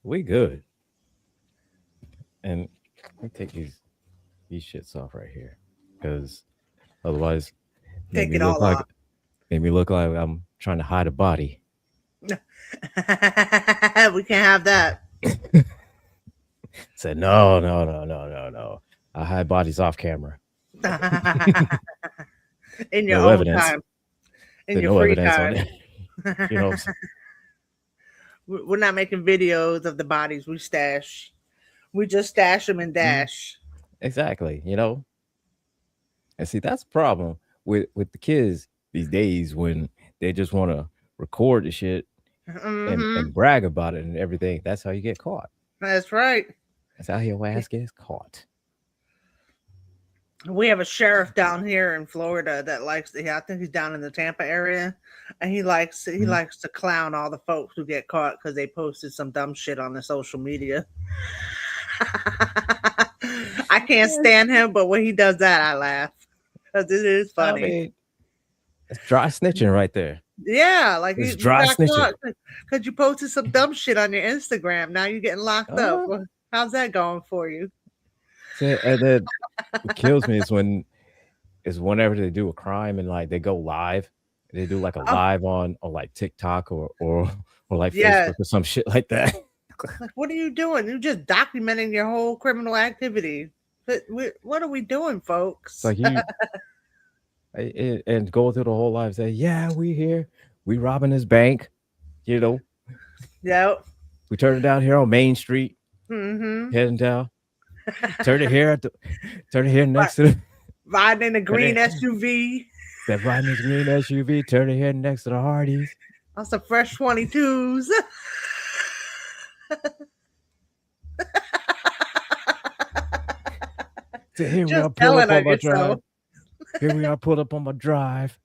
We good. And let me take these shits off right here, because otherwise, make Take me it look all like off. make me look like I'm trying to hide a body. We can't have that. Said no, no, no, no, no, no. I hide bodies off camera. In your No own evidence. time, in There's your no free evidence on time. it. You know what I'm saying? We're not making videos of the bodies we stash. We just stash them and Mm, dash. exactly. And see, that's the problem with the kids these days, when they just want to record the shit Hmm. and brag about it and everything. That's how you get caught. That's right. That's how your ass gets caught. We have a sheriff down here in Florida that likes to. I think he's down in the Tampa area, and he Mhm. likes to clown all the folks who get caught because they posted some dumb shit on the social media. I can't Yes. stand him, but when he does that, I laugh because it is I funny. mean, it's dry snitching right there. Yeah, like It's you dry got snitching. caught because you posted some dumb shit on your Instagram. Now you're getting locked up. Uh, Well, how's that going for you? see, and then what kills me is whenever they do a crime and like they go live, they do like a Oh, live on like TikTok or like yeah. Facebook or some shit like that. Like, what are you doing? You're just documenting your whole criminal activity. But what are we doing, It's folks? like and go through the whole life, say, yeah, we here, we robbing this bank, you know, Yep. we turning down here on Main Street, Mm-hmm. heading down, turn it here turn it here Right. next to the Riding in a turn green it, SUV. that riding this green SUV, turn it here next to the Hardys. On some fresh 22s. So here we are Just pulled telling up on on my yourself. drive. Here we are pulled up on my drive.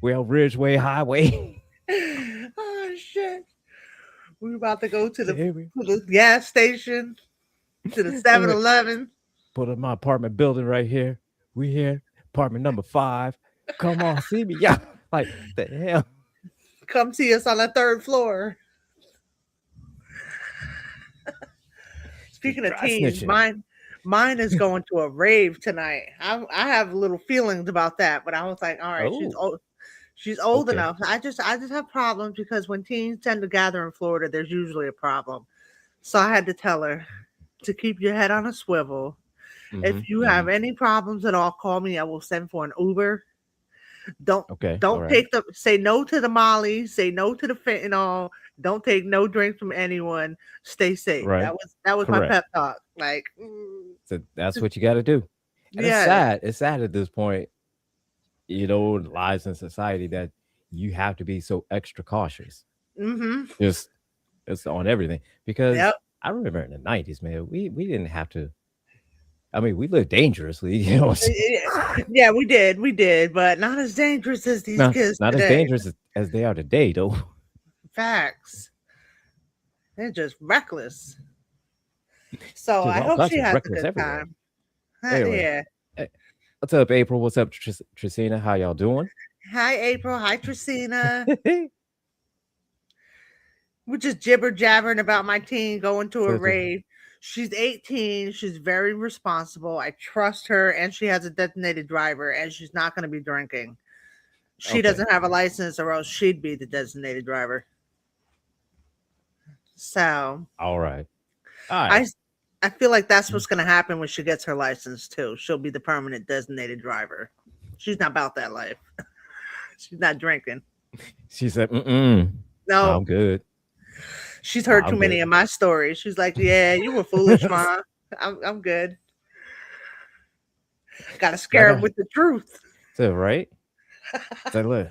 We on Ridgeway Highway. Oh shit. We're about to go to So the here we gas station, to the wait, 7-Eleven. put up my apartment building right here. We here, apartment number 5. Come on, see me. Yeah. Like the hell. Come see us on the third floor. Just Speaking of dry teens, snitching. mine is going to a rave tonight. I have little feelings about that, but I was like, all right, Oh, she's old okay. enough. I just have problems because when teens tend to gather in Florida, there's usually a problem. So I had to tell her to keep your head on a swivel. Mm-hmm. If you Mm-hmm. have any problems at all, call me. I will send for an Uber. Don't Okay. All don't right. take the say no to the Molly, say no to the fentanyl, don't take no drinks from anyone. Stay safe. Right. That was my Correct. pep talk. Like, So that's what you got to do. And it's yes. sad. It's sad at this point, lives in society, that you have to be so extra cautious. Mhm. Just it's on everything. Because Yep. I remember in the 90s, man, we didn't have to. I mean, we lived dangerously, you know what I'm saying? Yeah, we did, but not as dangerous as these No, kids not as today. dangerous as they are today, though. Facts. They're just reckless. So Just I all hope kinds she of has a reckless good everywhere. time. Anyway, Yeah. eh, what's up, April? What's up, Tracina? How y'all doing? Hi, April. Hi, Tracina. We're just jibber jabbering about my teen going to a So just rave. She's 18. She's very responsible. I trust her, and she has a designated driver, and she's not going to be drinking. She okay. doesn't have a license, or else she'd be the designated driver. So All right. All right. I, I feel like that's Mm. what's going to happen when she gets her license too. She'll be the permanent designated driver. She's not about that life. She's not drinking. She said, "Mm-mm, No, I'm good. she's heard too I'm good." many of my stories. She's like, "Yeah, you were foolish, mom. I'm good. Got to Like scare him I with the truth." said, right? It's like, look,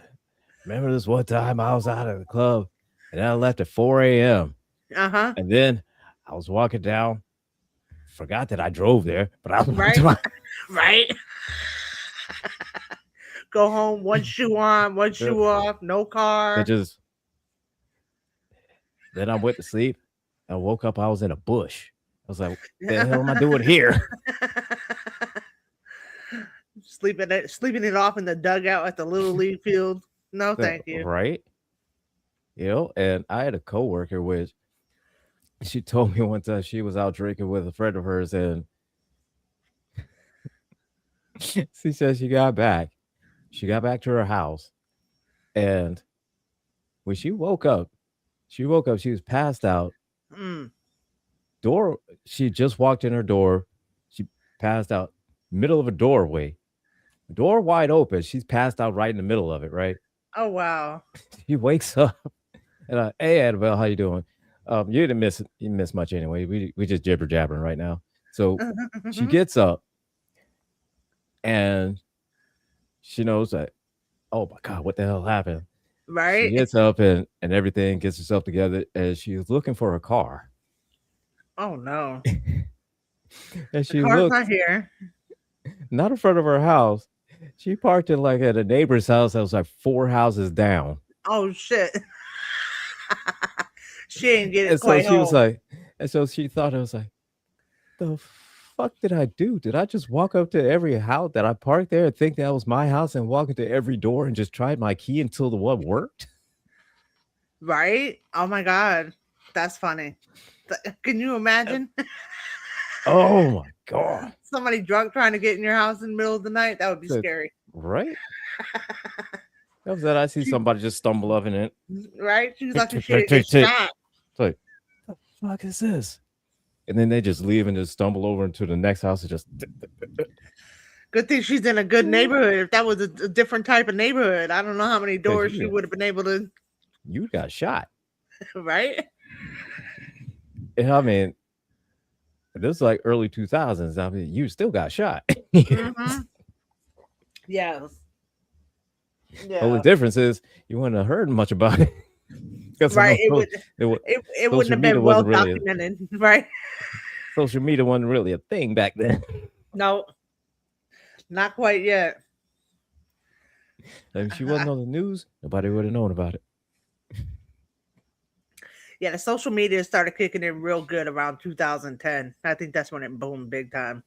remember this one time I was out of the club and I left at 4 a.m. Uh huh. And then I was walking down, forgot that I drove there, but I was Right. walking my Right. Go home, one shoe on, one then shoe off, no car. just then I went to sleep. I woke up, I was in a bush. I was like, what the hell am I doing here? Sleeping it off in the dugout at the little league field. No, So, thank you. right? And I had a coworker which She told me one time she was out drinking with a friend of hers, and she said she got back. She got back to her house, and when she woke up. She was passed out. Mm. Door. She just walked in her door. She passed out middle of a doorway. Door wide open. She's passed out right in the middle of it. Right. Oh wow. She wakes up and hey Annabelle, how you doing? You didn't miss much anyway. We just jibber jabbering right now. So she gets up and she knows that, oh my god, what the hell happened? She Right? gets up and everything, gets herself together, and she's looking for a car. Oh no. And The she car's looked not here. not in front of her house. She parked it like at a neighbor's house that was like 4 houses down. Oh shit. She didn't get it And so quite she was home. like, and so she thought it was like, the fuck did I do? Did I just walk up to every house that I parked there and think that was my house and walk into every door and just tried my key until the one worked? Right? Oh my god. That's funny. Can you imagine Oh my god. somebody drunk trying to get in your house in the middle of the night? That would be Said, scary. right? That was that I see She, somebody just stumble up in it. right? She's Tick, lucky tick, she tick, didn't get tick, tick. shot. It's like, the fuck is this? And then they just leave and just stumble over into the next house and just Good thing she's in a good neighborhood. If that was a different type of neighborhood, I don't know how many because doors she would have been able to. you got shot. Right? And I mean, this is like early 2000s. I mean, you still got shot. Mm-hmm. Yes. Only Yeah. difference is you wouldn't have heard much about it because Right. no, It wouldn't social have media been well wasn't really documented. Right? a thing back then. No, not quite yet. If she wasn't on the news, nobody would have known about it. Yeah, the social media started kicking in real good around 2010. I think that's when it boomed big time.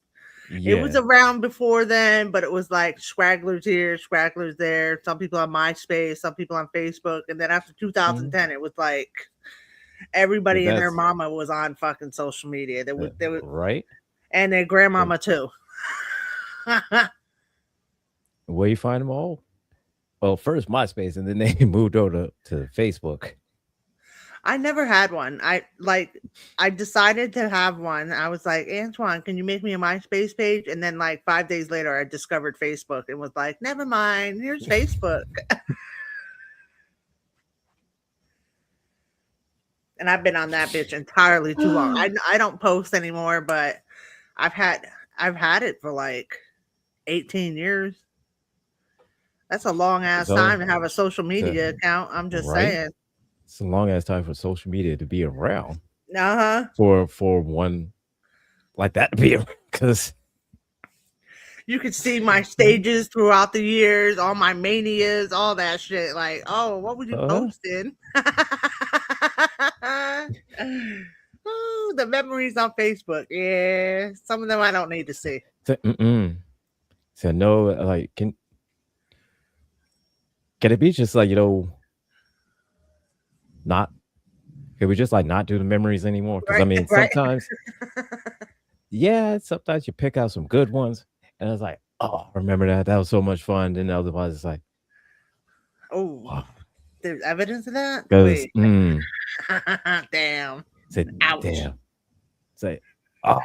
It was Yeah. around before then, but it was like scragglers here, scragglers there. Some people on MySpace, some people on Facebook, and then after Mhm. 2010, it was like But everybody and their that's mama was on fucking social media. There was, right. and their But grandmama too. where you find them all? Well, first MySpace, and then they moved over to Facebook. I never had one. I decided to have one. I was like, Antoine, can you make me a MySpace page? And then like 5 days later, I discovered Facebook and was like, never mind. Here's Facebook. And I've been on that bitch entirely too long. I don't post anymore, but I've had I've had it for like 18 years. That's a long ass So, time to have a social so media account. I'm just right, saying. it's a long ass time for social media to be around Uh huh. for one like that to be because You could see my stages throughout the years, all my manias, all that shit. Like, oh, what was you uh, posting? Oh, the memories on Facebook. Yeah, some of them I don't need to see. so, so no, like can it be just like not can we just like not do the memories anymore? Because I Right, mean, right. sometimes you pick out some good ones, and it's like, oh, remember that was so much fun. Then otherwise, it's like, Oh, oh, there's evidence of that. because Wait, damn. say Ouch. damn, say oh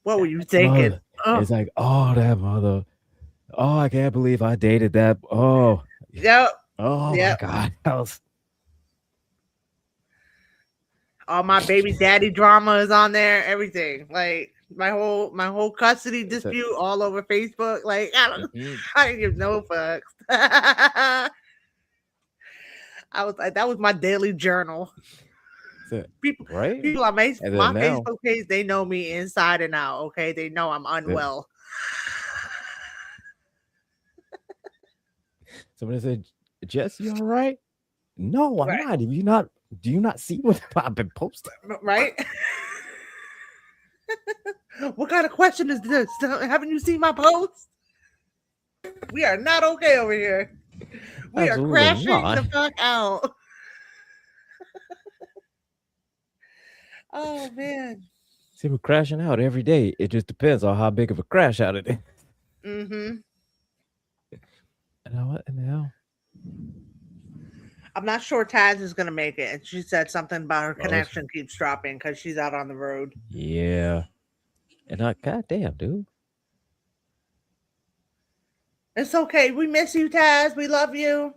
What were that you thinking? mother. Oh, It's like, oh, that mother. Oh, I can't believe I dated that. Oh, yep, oh my yep. god, that was All my baby daddy drama is on there. Everything, like my whole custody it's a, dispute, all over Facebook. Like I don't, mm-mm, I didn't give no fucks. I was like, that was my daily journal. it's a, People, right. people on my And then my now, Facebook page, they know me inside and out. Okay, they know I'm the, unwell. somebody said, Jess, you all right? No, I'm Right, not. If you not, do you not see what I've been posting? right. What kind of question is this? Haven't you seen my post? We are not okay over here. We are Absolutely crashing not. the fuck out. Oh man. See, we're crashing out every day. It just depends on how big of a crash out it is. Mm-hmm. And what in the hell? I'm not sure Taz is gonna make it. And she said something about her Oh, connection keeps dropping because she's out on the road. yeah. And I, goddamn, dude. It's okay. We miss you, Taz. We love you.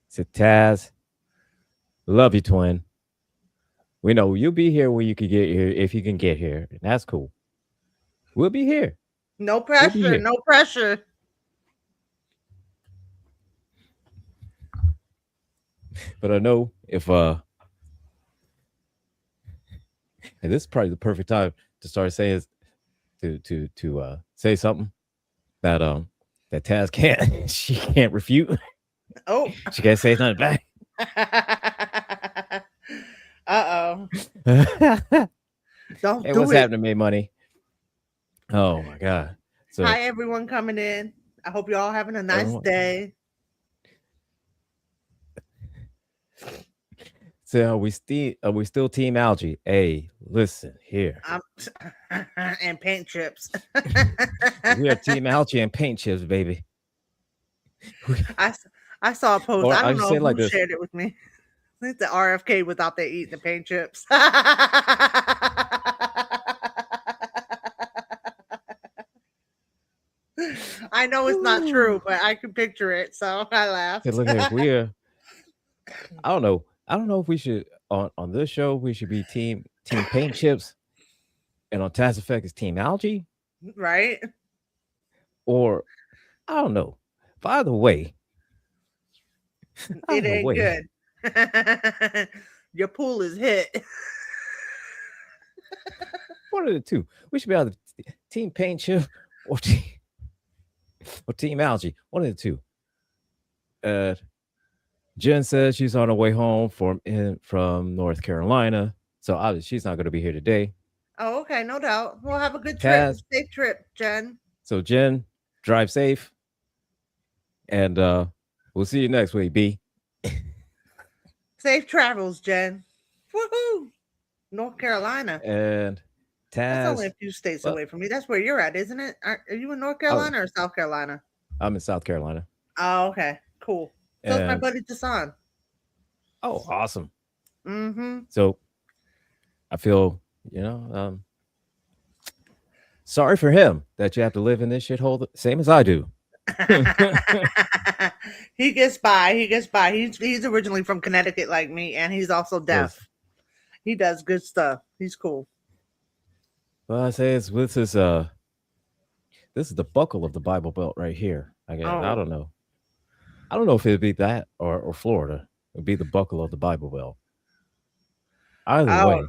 Said Taz, love you, twin. We know you'll be here when you can get here if you can get here. And that's cool. We'll be here. No We'll be pressure. here. No pressure. But I know if and this is probably the perfect time to start saying to say something that that Taz can't she can't refute. Oh. She can't say nothing back. Uh-oh. Don't Hey, do what's it. happening, May Money? Oh my god. So Hi, everyone coming in. I hope you're all having a nice everyone, day. so are we still Team Algae? Hey, listen here. Um, and paint chips. We are Team Algae and paint chips, baby. I, s- I saw a post. Or I I don't should know say it like who this. shared it with me. It's the RFK without they eating the paint chips. I know it's not Woo. true, but I can picture it, so I Hey, laughed. look here. We are. I don't know. I don't know if we should on this show we should be team paint chips, and on Task Effect is Team Algae, Right? or I don't know. But It either ain't way, good. Your pool is hit. one of the two. We should be either Team Paint Chip or Team Algae. One of the two. Uh, Jen says she's on her way home from North Carolina, so obviously she's not going to be here today. Oh, okay, no doubt. We'll have a good trip. Taz, Safe trip, Jen. so Jen, drive safe, and we'll see you next week, B. Safe travels, Jen. Woohoo! North Carolina. And That's only a Taz, few states well, away from me. That's where you're at, isn't it? Are you in North oh, Carolina or South Carolina? I'm in South Carolina, Oh, okay. Cool. So it's my and buddy Jason. oh, awesome. Mm-hmm. So I feel, sorry for him that you have to live in this shithole, same as I do. He gets by. He gets by. He's originally from Connecticut like me, and he's also deaf. Yes. He does good stuff. He's cool. Well, I say this is the buckle of the Bible Belt right here. I Oh, don't know. I don't know if it'd be that or Florida. It'd be the buckle of the Bible Belt. Either oh, way,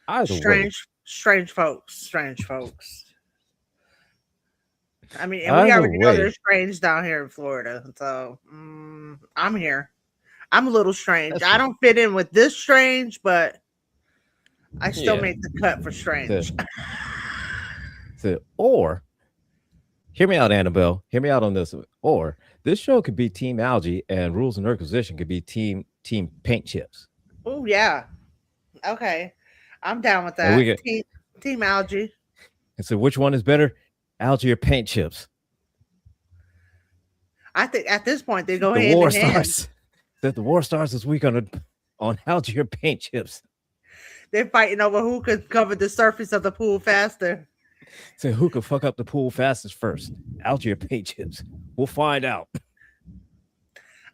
either way, strange folks. Strange folks. I mean, and we either already know they're way. strange down here in Florida. So I'm here. I'm a little strange. That's I true. don't fit in with this strange, but I still Yeah. make the cut for So, strange. or hear me out, Annabelle. Hear me out on this one. Or this show could be Team Algae, and Rules and Requisition could be Team Paint Chips, Oh yeah. Okay. I'm down with and we that. get Team algae. and so which one is better, Algae or Paint Chips? I think at this point they go The hand war in hand. starts. That the war starts this week on Algae or Paint Chips. They're fighting over who could cover the surface of the pool faster. So who can fuck up the pool fastest first, Algae or Paint Chips? We'll find out.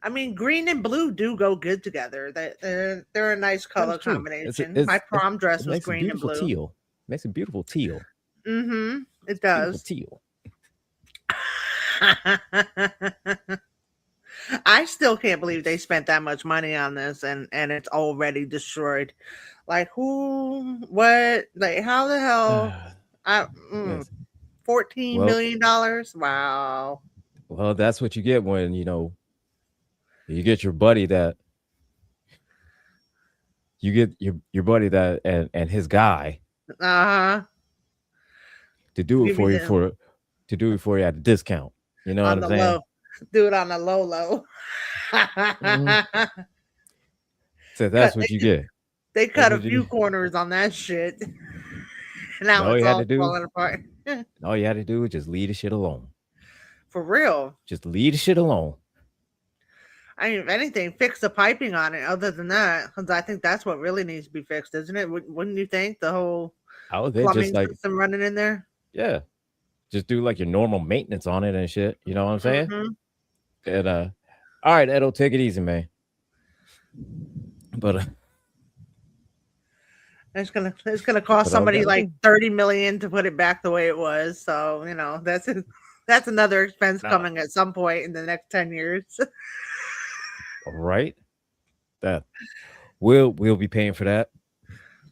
I mean, green and blue do go good together. They're a nice That color is true. combination. My prom It dress was makes a green and beautiful blue. teal. Makes a beautiful teal. Mm-hmm. It Beautiful does. teal. I still can't believe they spent that much money on this and it's already destroyed. Like who? What? Like how the hell? I Yes. $14 million. Wow. Well, that's what you get when you get your buddy that you get your buddy that and his guy Uh huh. to do it Give me for you the at a discount. You know what on I'm the saying? low. Do it on the low low. Mhm. So Cut that's what you get. they That's cut a what you few get. corners on that shit. And And now all it's you had to all do, falling apart. all you had to do was just leave the shit alone. For real. Just leave the shit alone. I mean, if anything, fix the piping on it. Other than that, because I think that's what really needs to be fixed, isn't it? Wouldn't you think the whole I would think just plumbing like, system running in there? yeah, just do like your normal maintenance on it and shit. You know what I'm saying? Hmm. And all right, Edo, take it easy, man. But It's gonna cost but all we somebody gotta like do. 30 million to put it back the way it was. So that's another expense No. coming at some point in the next 10 years. Right? That we'll be paying for that.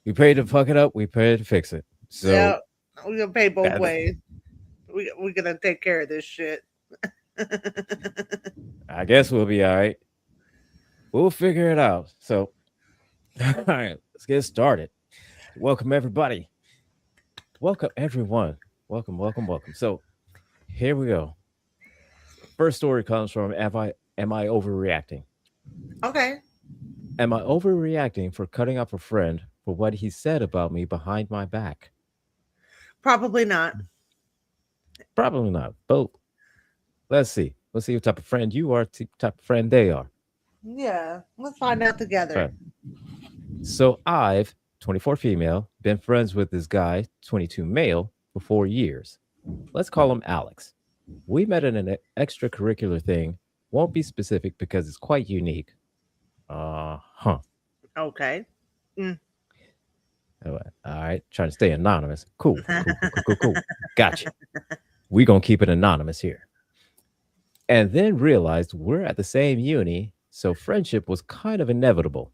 We paid to fuck it up. We paid to fix it. Yeah, So we're gonna pay both that ways. We're gonna take care of this shit. I guess we'll be all right. We'll figure it out. So all right, let's get started. Welcome everybody. Welcome everyone. Welcome, welcome, welcome. So here we go. First story comes from am I overreacting? Okay, Am I overreacting for cutting off a friend for what he said about me behind my back? probably not. Probably not. But let's see. Let's see what type of friend you are, type of friend they are. Yeah, let's find out together. Okay. So I've 24 female, been friends with this guy, 22 male, for 4 years. Let's call him Alex. We met in an extracurricular thing. Won't be specific because it's quite unique. Huh. Okay. Mm. All right. Trying to stay anonymous. Cool. Cool, cool, cool, cool, cool. Gotcha. We gonna keep it anonymous here. And then realized we're at the same uni, so friendship was kind of inevitable.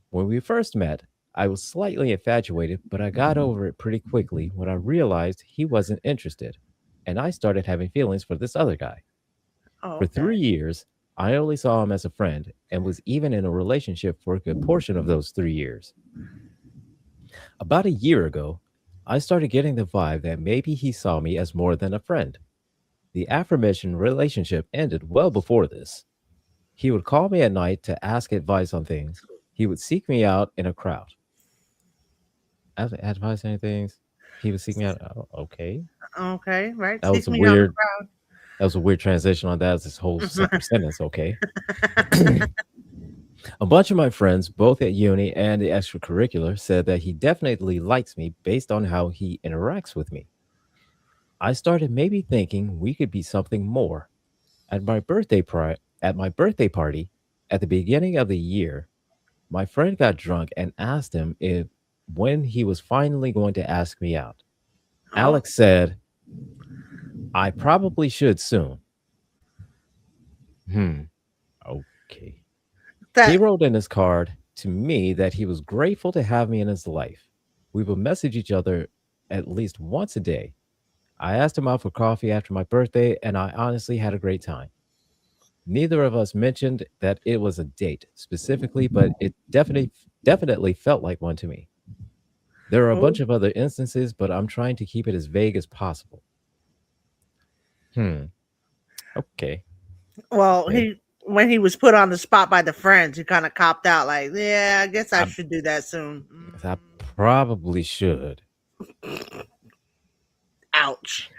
When we first met, I was slightly infatuated, but I got over it pretty quickly when I realized he wasn't interested, and I started having feelings for this other guy. Oh, For okay. 3 years, I only saw him as a friend and was even in a relationship for a good portion of those 3 years. About a year ago, I started getting the vibe that maybe he saw me as more than a friend. The aforementioned relationship ended well before this. He would call me at night to ask advice on things. He would seek me out in a crowd. Advice on things. He would seek me out. Oh, okay. Okay, right. That was Seek a me out weird. That was a weird transition on that. As this whole the second sentence. Okay. crowd. A bunch of my friends, both at uni and the extracurricular, said that he definitely likes me based on how he interacts with me. I started maybe thinking we could be something more. At my birthday party at the beginning of the year, my friend got drunk and asked him if when he was finally going to ask me out. Oh, Alex said, "I probably should soon." Hmm. Okay. He that. wrote in his card to me that he was grateful to have me in his life. We would message each other at least once a day. I asked him out for coffee after my birthday, and I honestly had a great time. Neither of us mentioned that it was a date specifically, but it definitely felt like one to me. There are a Oh, bunch of other instances, but I'm trying to keep it as vague as possible. Hmm. Okay. well, Okay. he when he was put on the spot by the friends, he kind of copped out. Like, yeah, I guess I I, should do that soon. I probably should. Ouch.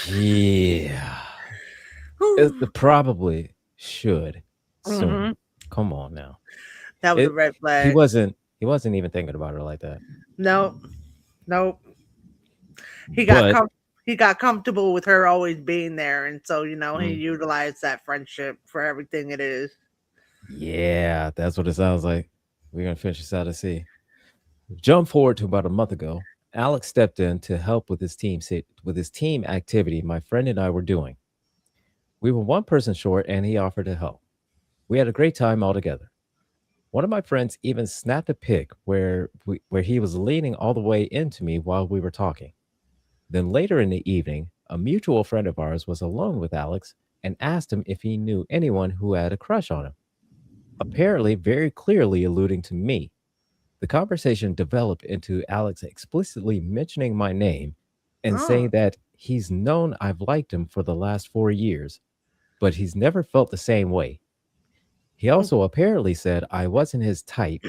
Yeah. The probably should soon. Hmm. Come on now. That was a It red he flag. wasn't even thinking about her like that. Nope, nope. He got But com- he got comfortable with her always being there, and so he mm, utilized that friendship for everything it is. yeah, that's what it sounds like. We're gonna finish this out and see. Jump forward to about a month ago. Alex stepped in to help with with his team activity my friend and I were doing. We were one person short and he offered to help. We had a great time all together. One of my friends even snapped a pic where he was leaning all the way into me while we were talking. Then later in the evening, a mutual friend of ours was alone with Alex and asked him if he knew anyone who had a crush on him, apparently very clearly alluding to me. The conversation developed into Alex explicitly mentioning my name and Oh, saying that he's known I've liked him for the last 4 years, but he's never felt the same way. He also apparently said I wasn't his type.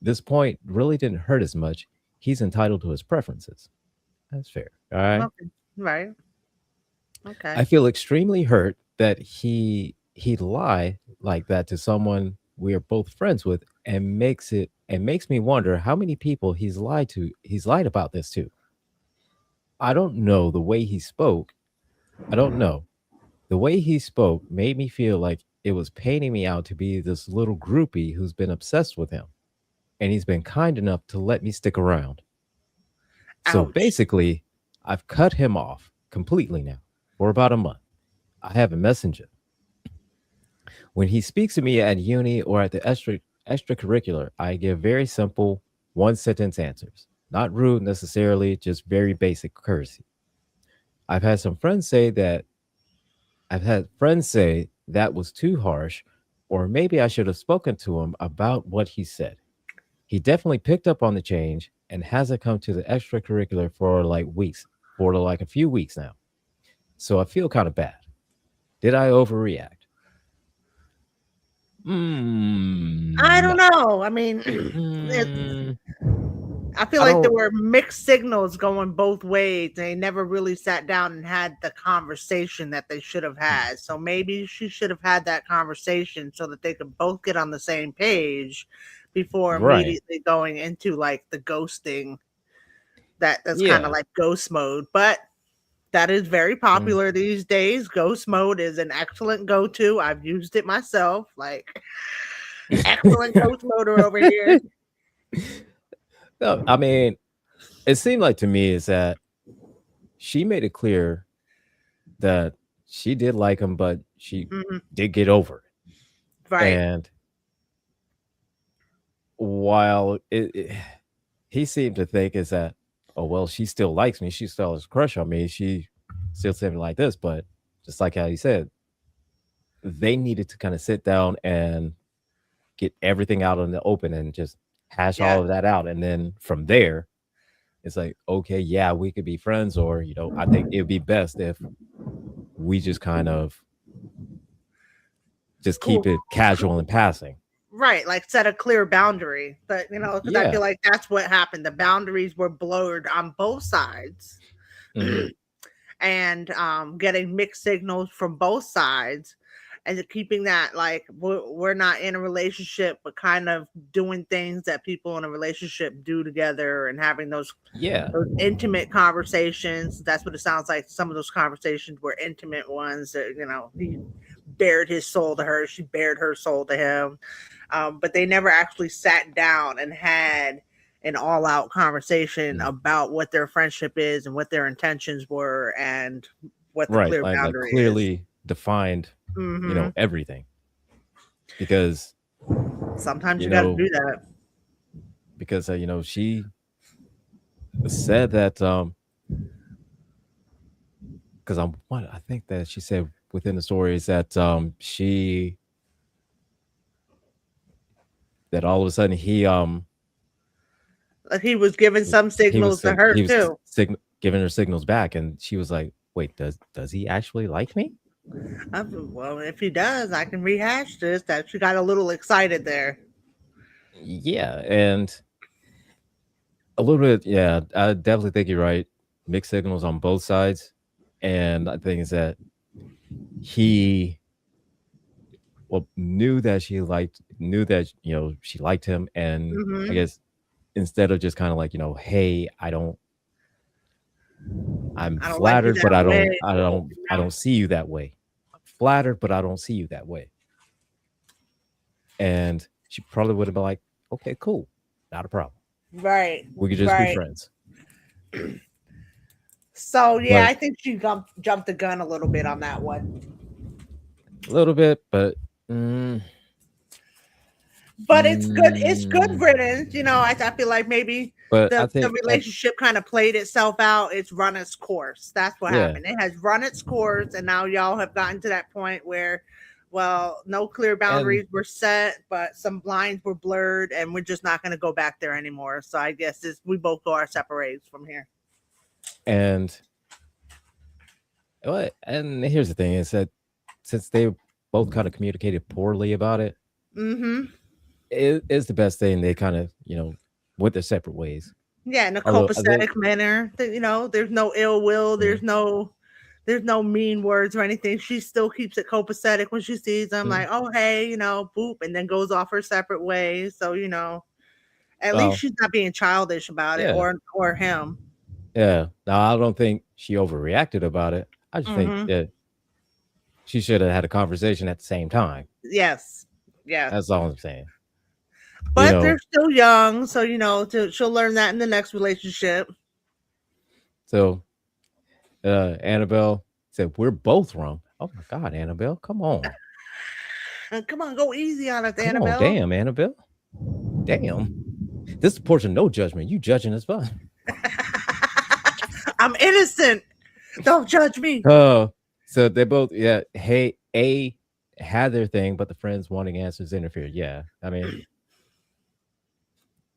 This point really didn't hurt as much. He's entitled to his preferences. That's fair. All right. Okay. Right. Okay. I feel extremely hurt that he'd lie like that to someone we are both friends with and makes me wonder how many people he's lied about this to. I don't know the way he spoke. I don't know. The way he spoke made me feel like it was painting me out to be this little groupie who's been obsessed with him. And he's been kind enough to let me stick around. So Ouch. basically, I've cut him off completely now for about a month. I have a messenger. When he speaks to me at uni or at the extracurricular, I give very simple one sentence answers. Not rude necessarily, just very basic courtesy. I've had some friends say that I've had friends say that was too harsh, or maybe I should have spoken to him about what he said. He definitely picked up on the change and hasn't come to the extracurricular for like a few weeks now. So I feel kind of bad. Did I overreact? I don't No. know. I mean, Mm, I feel I like there don't. were mixed signals going both ways. They never really sat down and had the conversation that they should have had. So maybe she should have had that conversation so that they could both get on the same page before Right. immediately going into like the ghosting. That's kind of Yeah. like ghost mode, but that is very Mm. popular these days. Ghost mode is an excellent go-to. I've used it myself. Like excellent ghost moder over here. No, I mean, it seemed like to me is that she made it clear that she did like him, but she Mhm. did get over it. Right. And while he seemed to think is that, oh well, she still likes me, she still has a crush on me, she still something like this, but just like how you said, they needed to kind of sit down and get everything out in the open and just hash Yeah. all of that out, and then from there, it's like, okay, yeah, we could be friends, or I think it'd be best if we just kind of just keep Cool. it casual and passing. Right, like set a clear boundary. But because I Yeah. feel like that's what happened. The boundaries were blurred on both sides. Hmm. And getting mixed signals from both sides and keeping that like we're not in a relationship but kind of doing things that people in a relationship do together and having Yeah. those intimate conversations. That's what it sounds like. Some of those conversations were intimate ones that he bared his soul to her, she bared her soul to him, but they never actually sat down and had an all out conversation Mm. about what their friendship is and what their intentions were and what the Right. clear Like boundary is. clearly defined, Hmm. everything. Because, Sometimes you you got to know, do that. she said that because I think that she said within the story is that she that all of a sudden Like he was giving some signals to her he was too. giving her signals back, and she was like, "Wait, does he actually like me?" Well, if he does, I can rehash this. That she got a little excited there. Yeah, and a little bit. Yeah, I definitely think you're right. Mixed signals on both sides, and I think is that he knew that she liked him, and I Hmm. guess instead of just kind of like hey, I'm I don't like you flattered, but that way. I don't see you that way. I'm flattered, but I don't see you that way. And she probably would have been like, okay, cool, not a problem. Right, We could just be right. friends. So yeah, But I think she jumped the gun a little bit on that one. a little bit, but mm, But it's good. It's good mm, riddance. I feel like maybe but I the think relationship kind of played itself out. It's run its course. That's what yeah, happened. It has run its course, and now y'all have gotten to that point where, well, no clear and boundaries were set, but some lines were blurred, and we're just not going to go back there anymore. So I guess we both go our separate ways from here. and here's the thing is that since they both kind of communicated poorly about it, Mm-hmm. it is the best thing. They kind of, went their separate ways. Yeah, in a Although copacetic manner. There's no ill will. Mhm, There's no mean words or anything. She still keeps it copacetic when she sees them, mhm. like, oh hey, boop, and then goes off her separate ways. So, at least Well, she's not being childish about it, yeah, or him. yeah. Now I don't think she overreacted about it. I just think Mm-hmm. that she should have had a conversation at the same time. Yes. Yes. That's all I'm saying. You But know, they're still young, so she'll learn that in the next relationship. so Annabelle said we're both wrong. Oh my God, Annabelle, come on, And come on, go easy on us, come on, Annabelle. damn, Annabelle, damn. This is Porch of No Judgment. You judging us fun. I'm innocent. Don't judge me. Oh, so they both, yeah. Hey, A had their thing, but the friends wanting answers interfered. Yeah, I mean,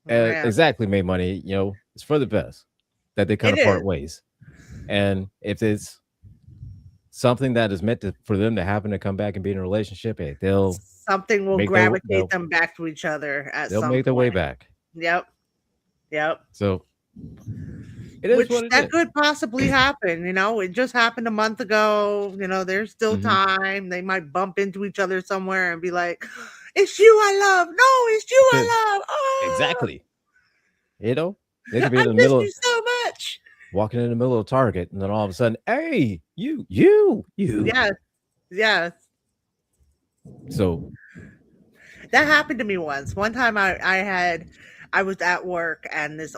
Yeah, exactly. Made money. It's for the best that they kind it of part is. ways. And if it's something that is meant for them to happen to come back and be in a relationship, hey, Something will make their gravitate them back to each other at they'll some make their way point. back. Yep. Yep. So it is Which what it that is. could possibly happen. It just happened a month ago. There's still Mm-hmm. time. They might bump into each other somewhere and be like, "It's you I love." No, it's you I love. Oh, Exactly. They could be I in the miss middle, you so much. walking in the middle of Target, and then all of a sudden, hey, you. Yes. Yes. So, That happened to me once. One time I was at work and this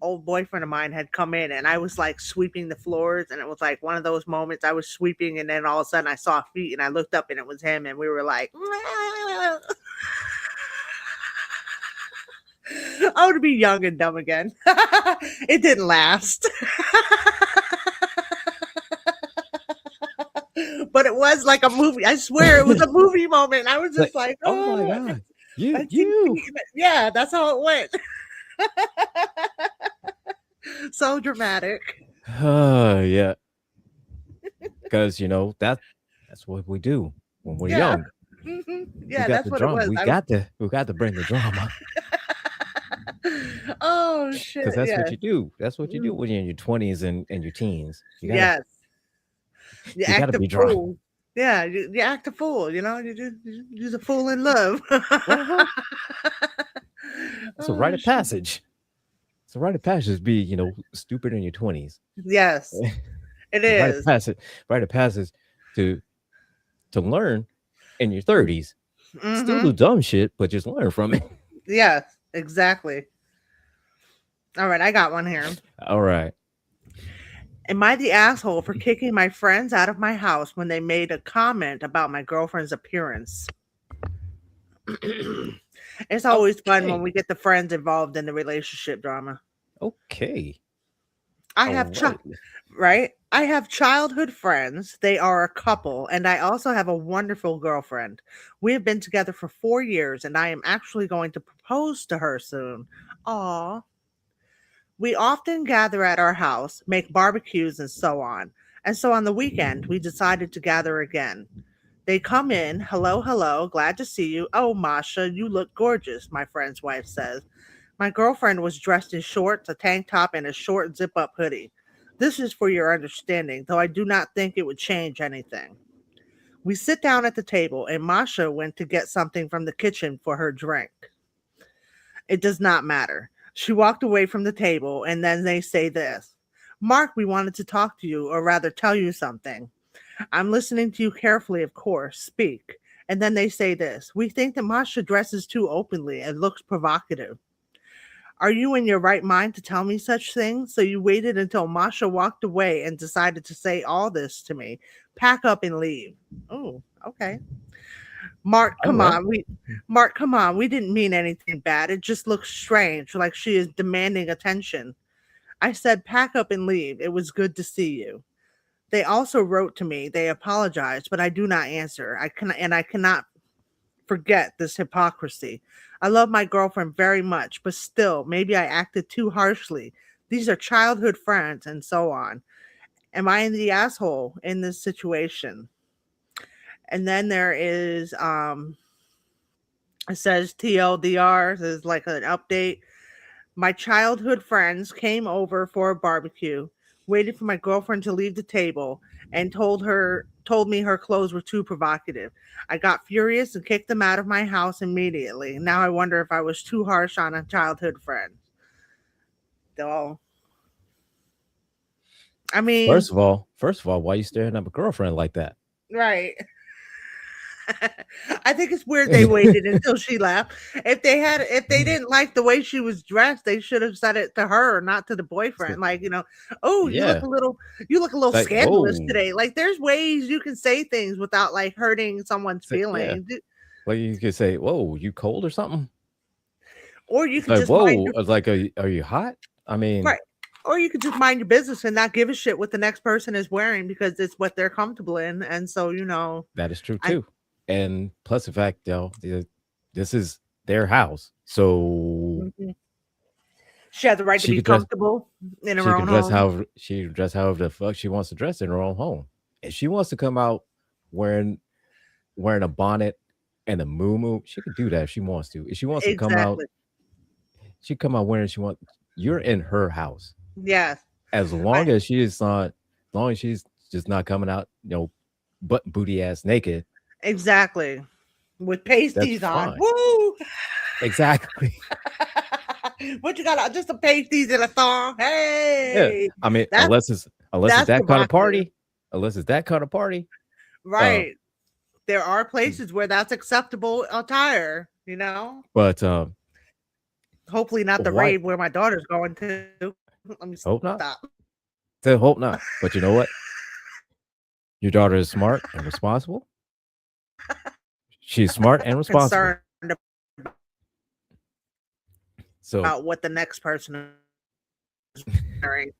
old boyfriend of mine had come in and I was like sweeping the floors and it was like one of those moments I was sweeping and then all of a sudden I saw feet and I looked up and it was him and we were like oh, to be young and dumb again. It didn't last. But it was like a movie. I swear it was a movie moment. I was like, just like, oh my oh, God, I see you. feet. Yeah, that's how it went. So dramatic. Yeah, because that's what we do when we're Yeah. young. We Yeah, got that's the what it drama. was. We got to bring the drama Oh because shit, that's what yes. you do. That's what you do Mm, when you're in your 20s and your teens. yes. You You gotta act a be drama. fool. Yeah, you act a fool, you're a fool in love. Uh-huh. It's a rite Oh of shit. passage. It's a rite of passage to be stupid in your 20s. Yes, it It's a rite of is. passage. Rite of passage to learn in your 30s. Still do Mm-hmm. dumb shit, but just learn from it. Yes, exactly. All right, I got one here. All right. Am I the asshole for kicking my friends out of my house when they made a comment about my girlfriend's appearance? It's always fun when Okay. we get the friends involved in the relationship drama. Okay. I All have right. right? I have childhood friends. They are a couple, and I also have a wonderful girlfriend. We have been together for 4 years, and I am actually going to propose to her soon. Aw. We often gather at our house, make barbecues, and so on. And so on the weekend, we decided to gather again. They come in, hello, hello, glad to see you. Oh, Masha, you look gorgeous, my friend's wife says. My girlfriend was dressed in shorts, a tank top, and a short zip up hoodie. This is for your understanding, though I do not think it would change anything. We sit down at the table, and Masha went to get something from the kitchen for her drink. It does not matter. She walked away from the table, and then they say this: Mark, we wanted to talk to you, or rather tell you something. I'm listening to you carefully, of course. Speak. And then they say this: We think that Masha dresses too openly and looks provocative. Are you in your right mind to tell me such things? So you waited until Masha walked away and decided to say all this to me. Pack up and leave. Oh, okay. Mark, All come right. on. Mark, come on. We didn't mean anything bad. It just looks strange, like she is demanding attention. I said, pack up and leave. It was good to see you. They also wrote to me. They apologized, but I do not answer. I cannot forget this hypocrisy. I love my girlfriend very much, but still, maybe I acted too harshly. These are childhood friends and so on. Am I the asshole in this situation? And then there is it says TLDR, this is like an update. My childhood friends came over for a barbecue, waited for my girlfriend to leave the table, and told me her clothes were too provocative. I got furious and kicked them out of my house immediately. Now I wonder if I was too harsh on a childhood friend. So, I mean, first of all, why you staring at my girlfriend like that? right. I think it's weird they waited until she left. If they didn't like the way she was dressed, they should have said it to her, not to the So, boyfriend. Like, oh, yeah, you look a little like scandalous whoa, today. Like there's ways you can say things without like hurting someone's yeah, feelings. like you could say, "Whoa, you cold or something?" Or you It's could like, just mind "Whoa," your it's like, are you hot?" I mean, right. Or you could just mind your business and not give a shit what the next person is wearing because it's what they're comfortable in. And so, that is true I too. And plus the fact, this is their house, so Mhm. She has the right to she be could dress comfortable in her she own can dress home. however the fuck she wants to dress in her own home. If she wants to come out wearing a bonnet and a moo she could do that if she wants to. If she wants to come out, Exactly. she come out wearing she want. You're in her house Yes. as I long as she is not, as long as she's just not coming out, butt booty ass naked. exactly. With That's pasties on. fine. Woo! Exactly. What you got? Just a pasties and a thong. Yeah. Hey, I mean, that's unless it's that's that kind of provocative, party, unless it's that kind of party. Uh, right? There are places where that's acceptable attire. but Hopefully not the why? rave where my daughter's going to. Let me Hope stop. not. So hope not. But you know what? Your daughter is smart and responsible. She's smart and responsible. Concerned So about what the next person is wearing.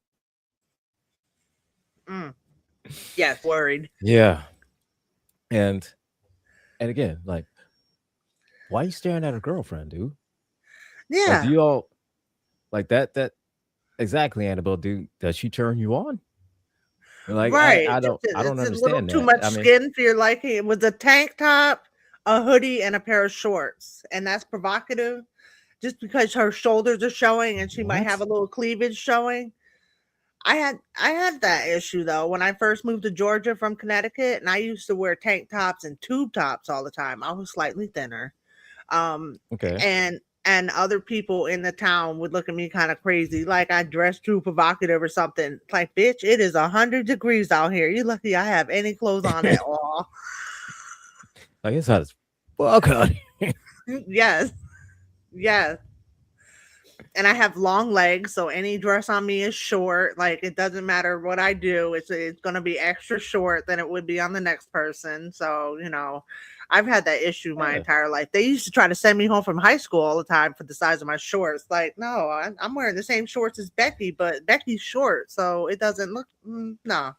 Mm, yes, worried. yeah, and again, like, why are you staring at her girlfriend, dude? Like, do Yeah, you all like that? Exactly, Annabelle. Does she turn you on? Like, right. I don't It's a little understand too that. much I mean, skin for your liking. It was a tank top, a hoodie, and a pair of shorts, and that's provocative. Just because her shoulders are showing and she might have what? a little cleavage showing. I had that issue though when I first moved to Georgia from Connecticut, and I used to wear tank tops and tube tops all the time. I was slightly thinner, Okay. and other people in the town would look at me kind of crazy, like I dressed too provocative or something. Like, bitch, it is 100 degrees out here. You lucky I have any clothes on at all. Like, it's hot as fuck out here. Yes, yes. And I have long legs, so any dress on me is short. Like it doesn't matter what I do, it's gonna be extra short than it would be on the next person. So I've had that issue my Yeah. entire life. They used to try to send me home from high school all the time for the size of my shorts. Like, no, I'm wearing the same shorts as Becky, but Becky's short, so it doesn't look. No,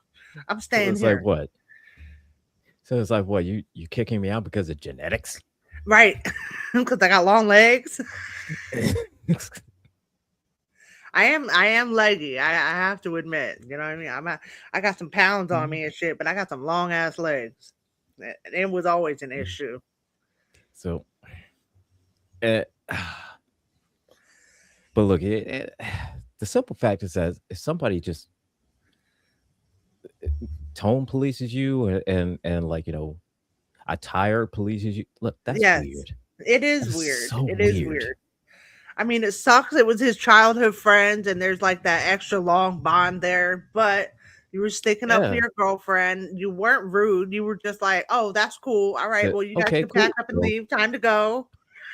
I'm So staying it's like here. what? So it's like what? You kicking me out because of genetics? Right, because I got long legs. I am leggy. I have to admit. You know what I mean? I got some pounds on me and shit, but I got some long ass legs. It was always an issue. So, uh, but look, the simple fact is that if somebody just tone polices you and like attire polices you, look, that's Yes, weird. it is That's weird. so It is weird. weird. I mean, it sucks. It was his childhood friends, and there's like that extra long bond there. But you were sticking up for Yeah. your girlfriend. You weren't rude. You were just like, "Oh, that's cool. All right. So Well, you guys okay, can pack cool. up and Well, leave. Time to go."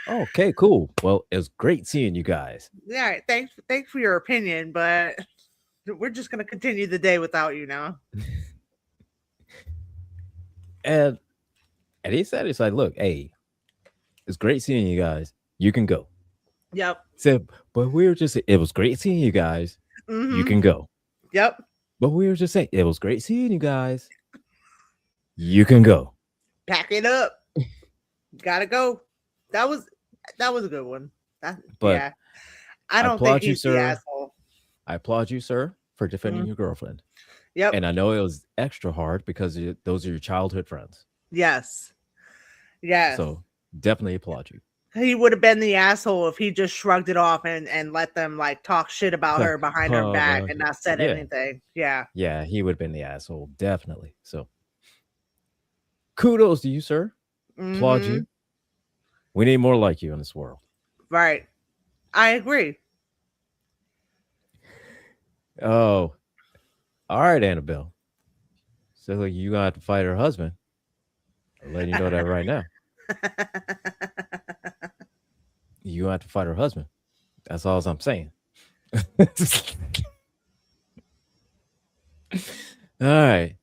okay, cool. Well, it was great seeing you guys. Yeah. Thanks for your opinion, but we're just gonna continue the day without you now. And he said, it's like, look, hey, it's great seeing you guys. You can go. Yep. Said, but we were just, it was great seeing you guys. You Mm-hmm. can go. Yep. But we were just saying, it was great seeing you guys. You can go. Pack it up. Gotta go. That was a good one. But Yeah. I I don't think applaud you, he's the sir. asshole. I applaud you, sir, for defending Mm, your girlfriend. yep. And I know it was extra hard because those are your childhood friends. Yes. Yes. So definitely applaud you. He would have been the asshole if he just shrugged it off and let them like talk shit about her behind her back and not said Yeah, anything. Yeah. yeah, he would have been the asshole, definitely. So kudos to you, sir. Applaud Mm-hmm. you. We need more like you in this world. Right. I agree. Oh, all right, Annabelle. So you gonna have to fight her husband. I'm letting you know that right now. You gonna have to fight her husband. That's all I'm saying. All right.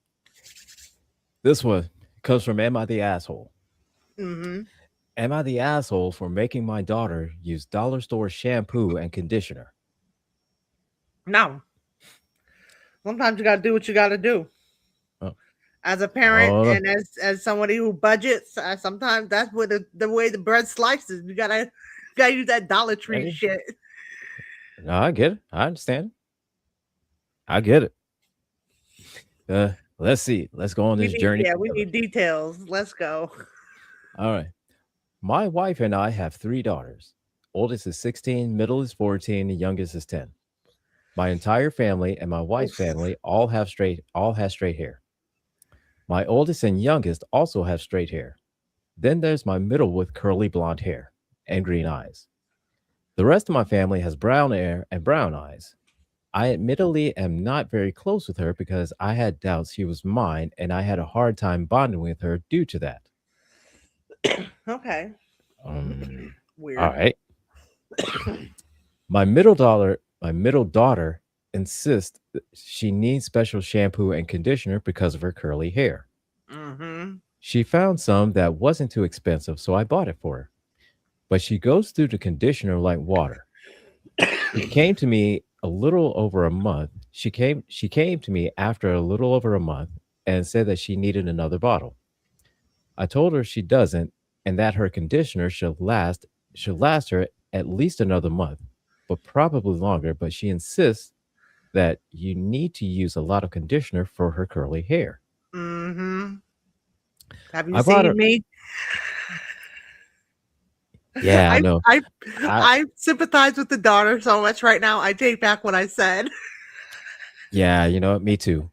This one comes from Am I the Asshole? Mm-hmm. Am I the asshole for making my daughter use dollar store shampoo and conditioner? No. Sometimes you gotta do what you gotta do. Oh, As a parent oh no. and as somebody who budgets, sometimes that's what the way the bread slices. You gotta use that Dollar Tree Hey, shit. no, I get it. I understand. I get it. Let's see. Let's go on this journey We together. need details. Let's go. All right. My wife and I have three daughters. Oldest is 16, middle is 14, the youngest is 10. My entire family and my wife's Oof. family all have straight hair. My oldest and youngest also have straight hair. Then there's my middle with curly blonde hair and green eyes. The rest of my family has brown hair and brown eyes. I admittedly am not very close with her because I had doubts she was mine and I had a hard time bonding with her due to that. Okay. Um, all Weird. right. My middle daughter insists that she needs special shampoo and conditioner because of her curly hair. Mm-hmm. She found some that wasn't too expensive, so I bought it for her. But she goes through the conditioner like water. She came to me a little over a month. She came to me after a little over a month and said that she needed another bottle. I told her she doesn't and that her conditioner should last her at least another month, but probably longer, but she insists that you need to use a lot of conditioner for her curly hair. Mm-hmm. Have you I bought seen her me? Yeah, I I know. I I I sympathize with the daughter so much right now. I take back what I said. Yeah, me too.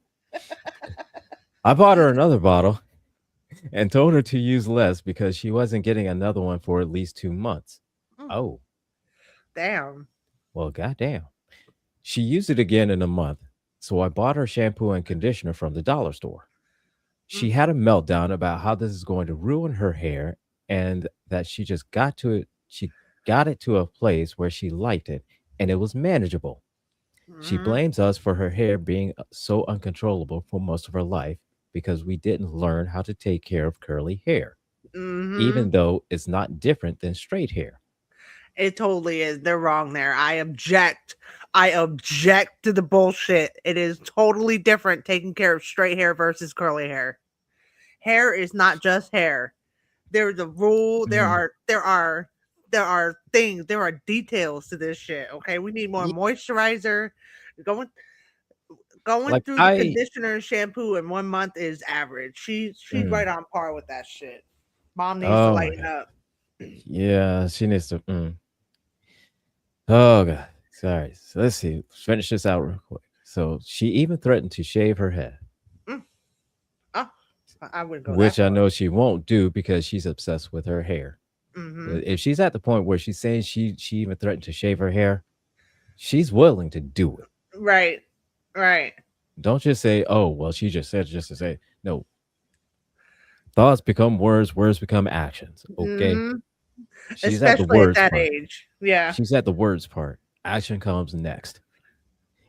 I bought her another bottle and told her to use less because she wasn't getting another one for at least 2 months. Mm, Oh, damn. well, goddamn. She used it again in a month, so I bought her shampoo and conditioner from the dollar store. Mm, She had a meltdown about how this is going to ruin her hair and that she got it to a place where she liked it and it was manageable. She mhm, blames us for her hair being so uncontrollable for most of her life because we didn't learn how to take care of curly hair, mhm. even though it's not different than straight hair. It totally is. They're wrong there. I object. I object to the bullshit. It is totally different taking care of straight hair versus curly hair. Hair is not just hair. There's a rule. Mhm. There are things. There are details to this shit. Okay, we need more Ye- moisturizer. Going going Like through the I, conditioner and shampoo in 1 month is average. She's right mm, on par with that shit. Mom needs to oh my lighten god, up. yeah, she needs to. Oh god, sorry. So let's see. Let's finish this out real quick. So she even threatened to shave her head, Mm, oh, I wouldn't go that which I far. know she won't do because she's obsessed with her hair. Mhm. But if she's at the point where she's saying she even threatened to shave her hair, she's willing to do it. Right. Right. Don't just say, "Oh, well, she just said," just to say. No, thoughts become words, words become actions. Okay, Mhm. she's at the Especially at words that part. age. Yeah. She's at the words part. Action comes next,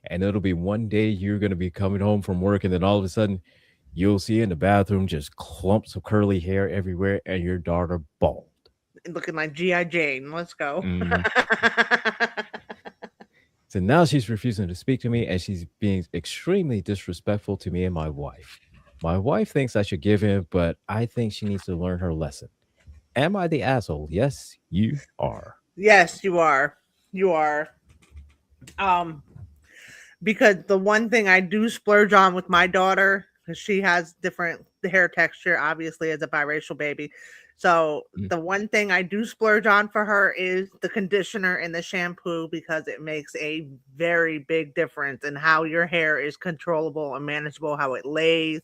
and it'll be one day you're gonna be coming home from work, and then all of a sudden you'll see in the bathroom just clumps of curly hair everywhere, and your daughter bald. Looking like GI Jane. Let's go. Mhm. So now she's refusing to speak to me, and she's being extremely disrespectful to me and my wife. My wife thinks I should give in, but I think she needs to learn her lesson. Am I the asshole? Yes, you are. Yes, you are. You are. Um, because the one thing I do splurge on with my daughter, because she has different the hair texture, obviously, as a biracial baby. So Mhm. the one thing I do splurge on for her is the conditioner and the shampoo because it makes a very big difference in how your hair is controllable and manageable, how it lays.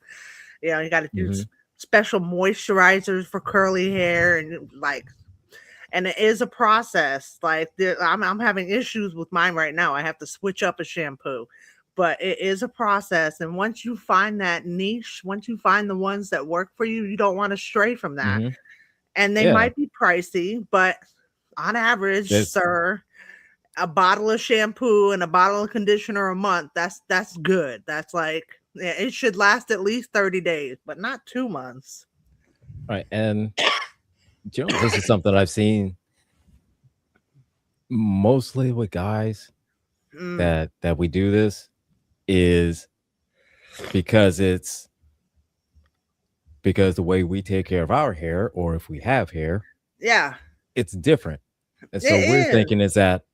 You know, you got to do Mhm. special moisturizers for curly hair and like, and it is a process. Like I'm having issues with mine right now. I have to switch up a shampoo, but it is a process. And once you find that niche, once you find the ones that work for you, you don't want to stray from that. Mhm. And they Yeah. might be pricey, but on average, There's sir, a bottle of shampoo and a bottle of conditioner a month, that's good. That's like, yeah, it should last at least 30 days, but not 2 months. right, and generally, this is something I've seen mostly with guys Mm, that we do this is because it's because the way we take care of our hair, or if we have hair, yeah, it's different. And so we're it is. thinking is that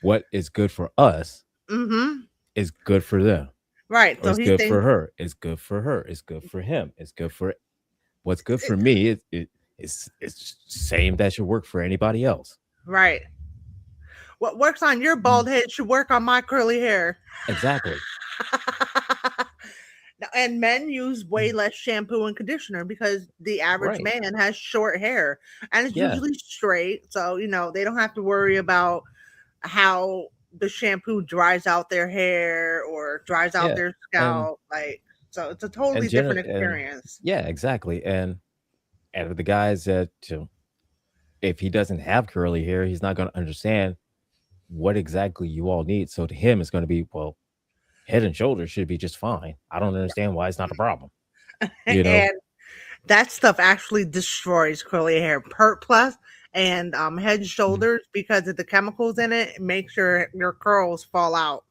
what is good for us Mm-hmm. is good for them, Right. or So it's he good for thinks her. It's good for her. It's good for him. It's good for what's good for me. It's same that should work for anybody else. right. What works on your Mhm. bald head should work on my curly hair. Exactly. And men use way Mhm. less shampoo and conditioner because the average Right. man has short hair and it's Yeah. usually straight. So, they don't have to worry about how the shampoo dries out their hair or dries out Yeah. their And scalp. Like, so it's a and totally general different and experience. yeah, exactly. And with the guys that if he doesn't have curly hair, he's not going to understand what exactly you all need. So to him, it's going to be, well, Head and Shoulders should be just fine. I don't understand why it's not a problem. You know? And that stuff actually destroys curly hair. Pert Plus and Head and Mhm. Shoulders, because of the chemicals in it, makes your curls fall out.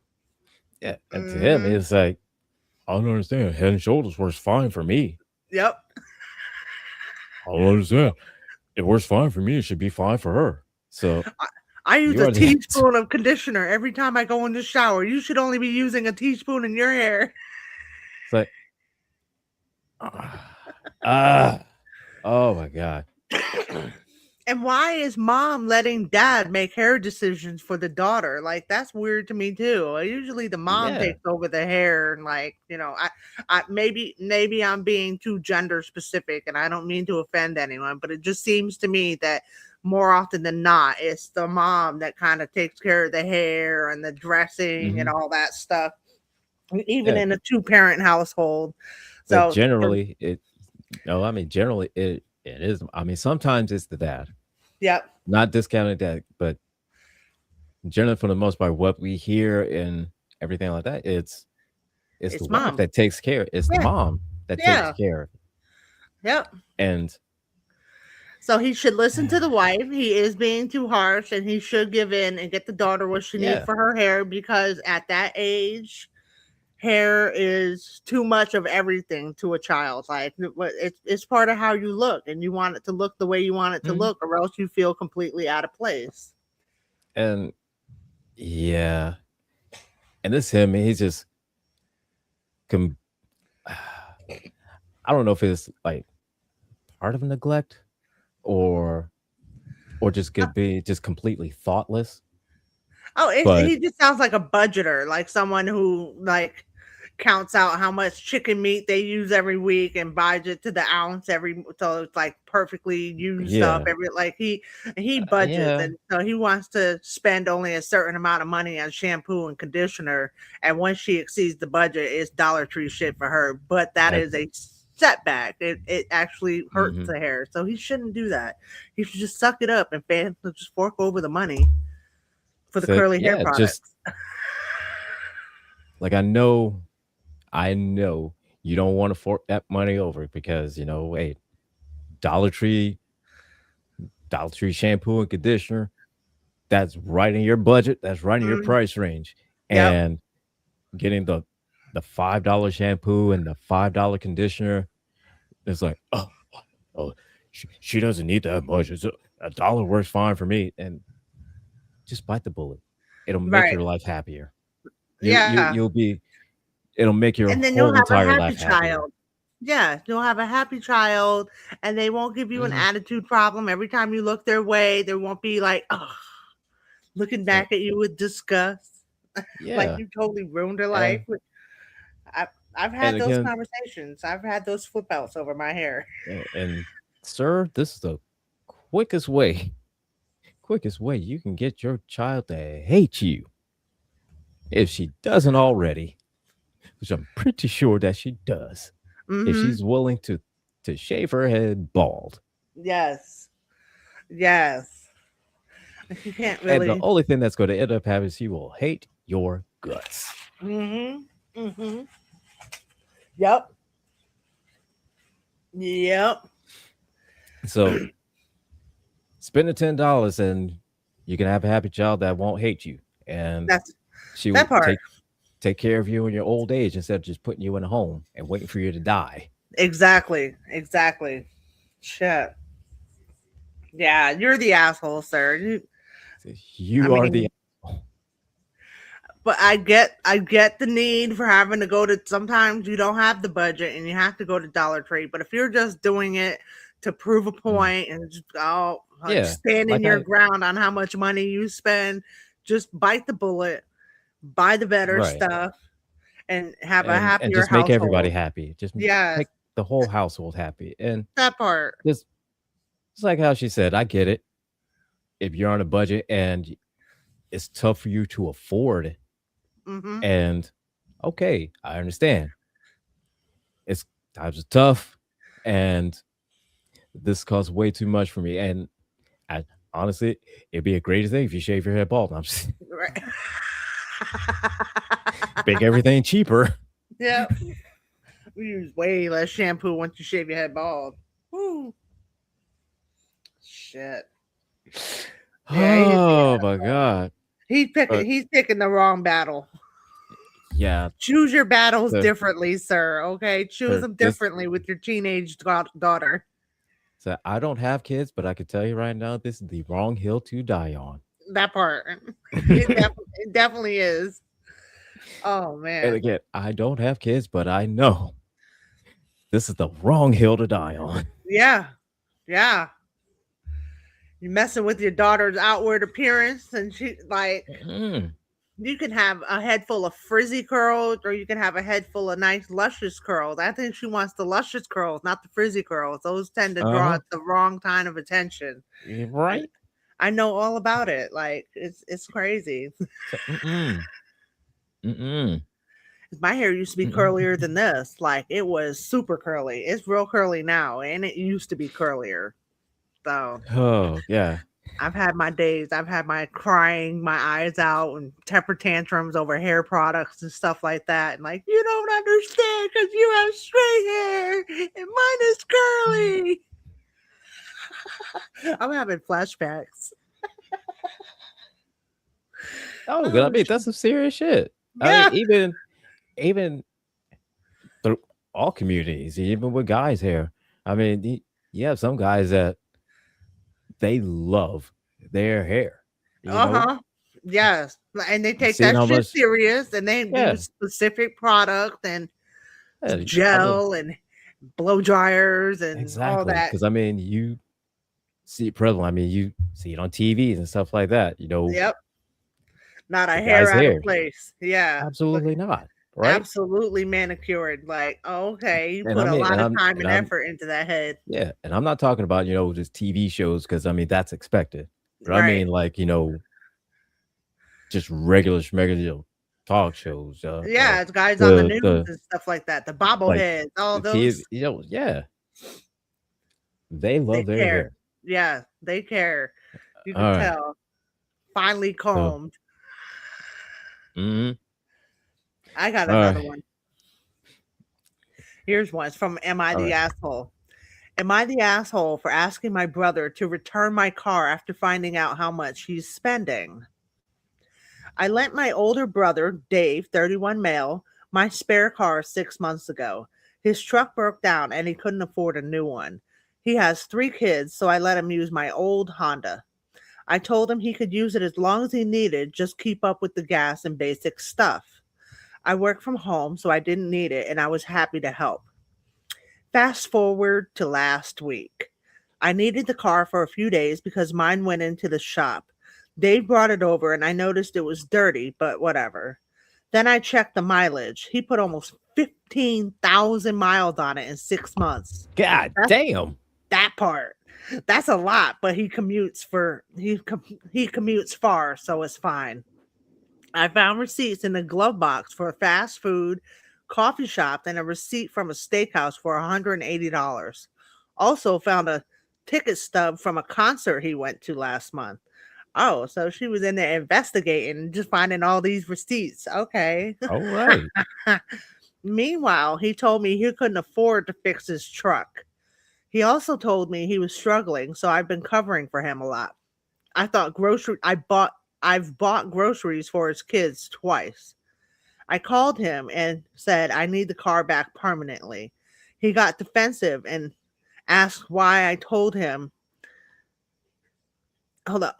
Yeah. And to him, Hmm. it's like, I don't understand. Head and Shoulders works fine for me. Yep. I don't understand. It works fine for me. It should be fine for her. So I, I use you a are the teaspoon of conditioner every time I go in the shower. You should only be using a teaspoon in your hair. it's like, ah, ah, oh my God. And why is mom letting dad make hair decisions for the daughter? Like, that's weird to me too. Usually the mom Yeah. takes over the hair, and like, I maybe I'm being too gender specific, and I don't mean to offend anyone, but it just seems to me that more often than not, it's the mom that kind of takes care of the hair and the dressing and Hmm. all that stuff, even Yeah. in a two-parent household. But So, generally, no, I mean, generally, it is. I mean, sometimes it's the dad, yep, not discounting that, but generally, for the most part, what we hear and everything like that, it's the it's wife mom. that takes care. It's the Yeah, mom that takes yeah, care. yep. And So he should listen to the wife. He is being too harsh and he should give in and get the daughter what she needs yeah, for her hair, because at that age, hair is too much of everything to a child. Like, it's part of how you look, and you want it to look the way you want it to mhm, look, or else you feel completely out of place. and yeah, and this him. He's just. Com- I don't know if it's like part of neglect or just Uh, could be just completely thoughtless. Oh, But he just sounds like a budgeter, like someone who like counts out how much chicken meat they use every week and buys it to the ounce every, so it's like perfectly used up yeah, every, like he budgets, yeah, and so he wants to spend only a certain amount of money on shampoo and conditioner, and once she exceeds the budget, it's Dollar Tree shit for her. But that is that's a setback. It actually hurts mhm. the hair, so he shouldn't do that. He should just suck it up and just fork over the money for the So curly hair yeah, just products. like I know you don't want to fork that money over because hey, Dollar Tree, Dollar Tree shampoo and conditioner, that's right in your budget. That's right in your Mm, price range. yep. And getting the $5 shampoo and the $5 conditioner, it's like, oh, she doesn't need that much. A dollar works fine for me. And just bite the bullet. It'll make Right. your life happier. Yeah. You'll be. It'll make your And then you'll whole have a entire happy life happier. child. Yeah, you'll have a happy child, and they won't give you an Hmm. attitude problem every time you look their way. There won't be like, oh, looking So back at you with disgust, like yeah, you totally ruined their life. and I, I've and had those again, conversations. I've had those flip outs over my hair. and sir, this is the quickest way, quickest way you can get your child to hate you if she doesn't already, which I'm pretty sure that she does. If Mm-hmm. she's willing to shave her head bald, Yes. Yes. You can't and the really. only thing that's going to end up happening is she will hate your guts. Mm-hmm. Mm-hmm. Yep. Yep. So spend the $10 and you can have a happy child that won't hate you, and That's she that will part. take care of you in your old age instead of just putting you in a home and waiting for you to die. Exactly. Exactly. Shit. Yeah, you're the asshole, sir. I You are the mean, but I get the need for having to go to, sometimes you don't have the budget and you have to go to Dollar Tree. But if you're just doing it to prove a mm, point and just like yeah, standing like your I ground on how much money you spend, just bite the bullet, buy the better right, stuff, and have a and happier just make everybody household. happy. Just Yes, make the whole household happy. And that part. just it's like how she said, I get it. If you're on a budget and it's tough for you to afford, Hmm. and okay, I understand. It's times are tough, and this costs way too much for me. And I honestly, it'd be a great thing if you shave your head bald. I'm just Right. make everything cheaper. Yep. We use way less shampoo once you shave your head bald. Woo. Shit. Yeah, he's the Oh my asshole. god. He's picking. But He's picking the wrong battle. yeah, Choose your battles the differently, sir. Okay, choose sir, them this differently with your teenage daughter. so I don't have kids, but I can tell you right now, this is the wrong hill to die on. That part. It definitely is. Oh And man. again, I don't have kids, but I know this is the wrong hill to die on. Yeah. Yeah. You messing with your daughter's outward appearance, and she like, Mm, you can have a head full of frizzy curls, or you can have a head full of nice luscious curls. I think she wants the luscious curls, not the frizzy curls. Those tend to draw uh-huh. the wrong kind of attention. I, Right? I know all about it. Like it's crazy. So, mm-mm, mm-mm, My hair used to be curlier mm-mm. than this. Like it was super curly. It's real curly now, and it used to be curlier. So Oh, yeah. I've had my days. I've had my crying my eyes out and temper tantrums over hair products and stuff like that. And like, you don't understand because you have straight hair and mine is curly. I'm having flashbacks. Oh, but I Oh, mean, that's some serious shit. I mean, yeah. even through all communities, even with guys here. I mean, you have some guys that they love their hair, you Uh know? huh. Yes. And they I've take seen that how shit much serious and they yeah, use specific product and I mean, gel and blow dryers and all exactly. that. Because I mean, you see it prevalent. I mean, you see it on TVs and stuff like that. You know, Yep. Not a the hair guy's out of hair. place. Yeah. Look, Absolutely not. Right. absolutely manicured. Like, oh, okay, you And put I a mean, lot of time and I'm effort into that head. yeah, and I'm not talking about, just TV shows because I mean that's expected. But I Right. mean like, just regular schmegular, talk shows, Yeah, it's guys on the the news the and stuff like that. The like bobbleheads, all the TV, those, yeah, they they love their care. hair. Yeah, they care. You All could right. tell. Finely So, combed. mhm. I got All another right. one. Here's one. It's from Am I All the right. Asshole? Am I the asshole for asking my brother to return my car after finding out how much he's spending? I lent my older brother, Dave, 31 male, my spare car 6 months ago. His truck broke down and he couldn't afford a new one. He has 3 kids, so I let him use my old Honda. I told him he could use it as long as he needed, just keep up with the gas and basic stuff. I work from home, so I didn't need it and I was happy to help. Fast forward to last week. I needed the car for a few days because mine went into the shop. Dave brought it over and I noticed it was dirty, but whatever. Then I checked the mileage. He put almost 15,000 miles on it in 6 months. God That's damn. that part. That's a lot, but he commutes far, so it's fine. I found receipts in the glove box for a fast food coffee shop and a receipt from a steakhouse for $180. Also found a ticket stub from a concert he went to last month. Oh, so she was in there investigating, just finding all these receipts. Okay. All right. Meanwhile, he told me he couldn't afford to fix his truck. He also told me he was struggling, so I've been covering for him a lot. I thought grocery I bought I've bought groceries for his kids twice. I called him and said I need the car back permanently. He got defensive and asked why I told him. Hold on.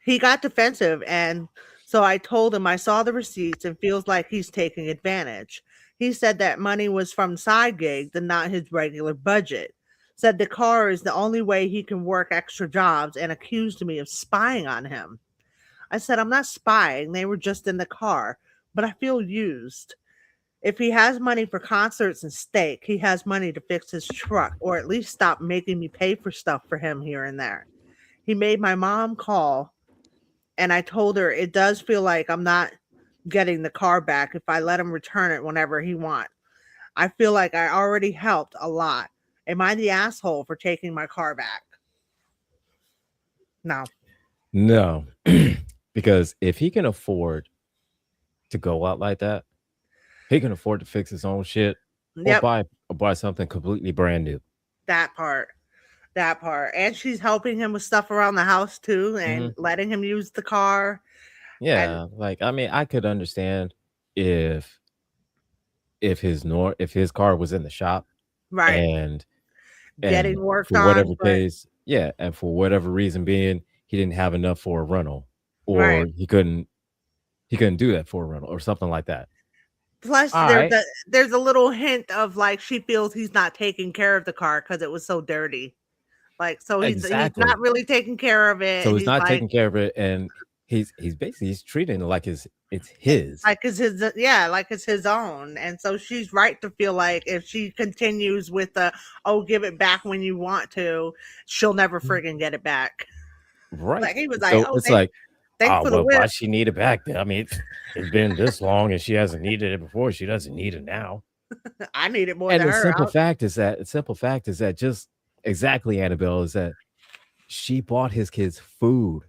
He got defensive and so I told him I saw the receipts and feels like he's taking advantage. He said that money was from side gigs and not his regular budget. Said the car is the only way he can work extra jobs and accused me of spying on him. I said, I'm not spying. They were just in the car, but I feel used. If he has money for concerts and steak, he has money to fix his truck or at least stop making me pay for stuff for him here and there. He made my mom call and I told her it does feel like I'm not getting the car back if I let him return it whenever he wants. I feel like I already helped a lot. Am I the asshole for taking my car back? No. No. Because if he can afford to go out like that, he can afford to fix his own shit or Yep. buy something completely brand new. That part. That part. And she's helping him with stuff around the house too Mhm. and letting him use the car. And Yeah, like I mean, I could understand if if his car was in the shop right. and Getting worked for on, whatever but case, yeah, and for whatever reason being he didn't have enough for a rental right. or he couldn't do that for a rental or something like that. Plus All right. there's a little hint of like she feels he's not taking care of the car because it was so dirty. Like so he's not Exactly. really taking care of it So and he's he's not like taking care of it and he's basically he's treating it like it's it his. like it's his yeah, like it's his own. And so she's right to feel like if she continues with the oh give it back when you want to, she'll never friggin' get it back. Right. Like he was like, So "Oh, it's like, thanks oh, for the well, why whip." she need it back then? I mean, it's been this long and she hasn't needed it before. She doesn't need it now. I need it more And than her. the simple fact is that just exactly, Annabelle, is that she bought his kids food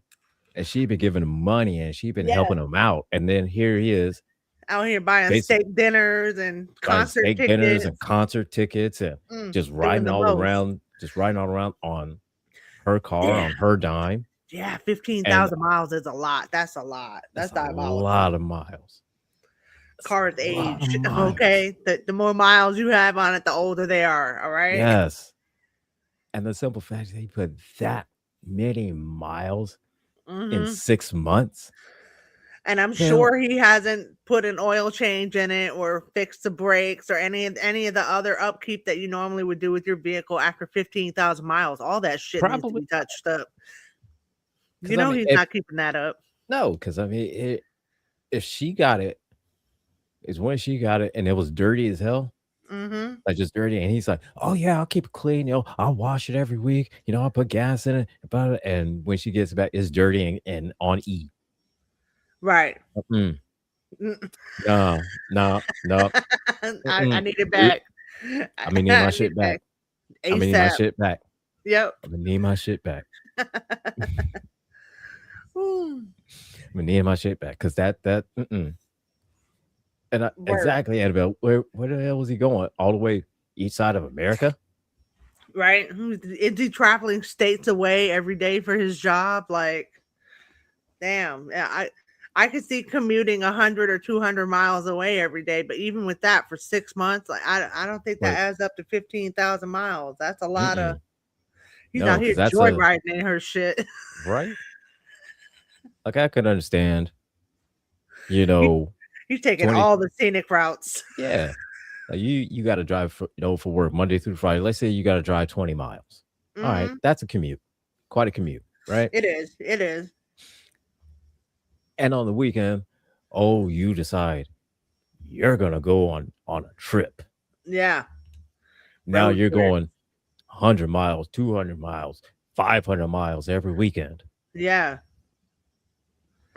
and she been giving him money and she been Yeah, helping him out. And then here he is, out here buying basically steak dinners and buying concert steak dinners and tickets, concert tickets and doing the most. just riding all around on her car, Yeah, on her dime. yeah, And 15,000 miles is a lot. That's a lot. that's That's a diabolical. lot of miles. That's Cars a lot of age, miles. okay? The more miles you have on it, the older they are, all right? Yes. And the simple fact that he put that many miles in Mhm. 6 months. And I'm Now, sure he hasn't put an oil change in it or fixed the brakes or any of the other upkeep that you normally would do with your vehicle after 15,000 miles. All that shit needs to probably be touched up. You because I know mean, he's if not keeping that up. no, because I mean, if she got it, is when she got it and it was dirty as hell, Mhm. like just dirty. And he's like, oh, yeah, I'll keep it clean. I'll wash it every week. I'll put gas in it. And when she gets it back, it's dirty and on E. Right. Mm, Mm. no, no, no. I Mm-mm. need it Nope. back. I'm gonna need I my need shit it back. back I'm gonna need my ASAP. shit back. Yep. I'm gonna need my shit back. Ooh, I'm gonna need my shit back because that mm-mm. And work. exactly, Annabelle. Where the hell was he going? All the way east side of America? Right? Is he traveling states away every day for his job? Like, damn. Yeah, I could see commuting 100 or 200 miles away every day, but even with that for 6 months, like I don't think that But adds up to 15,000 miles. That's a lot of. mm-mm. He's No, out here because that's a joyriding in her shit. right. Like I could understand, He, you know, he's taking 20. all the scenic routes. Yeah, Like you got to drive for work Monday through Friday. Let's say you got to drive 20 miles. All right, Hmm. that's a commute, quite a commute, right? It is. It is. And on the weekend, oh, you decide you're gonna go on a trip. Yeah. Now Road you're trip. going 100 miles, 200 miles, 500 miles every weekend. Yeah.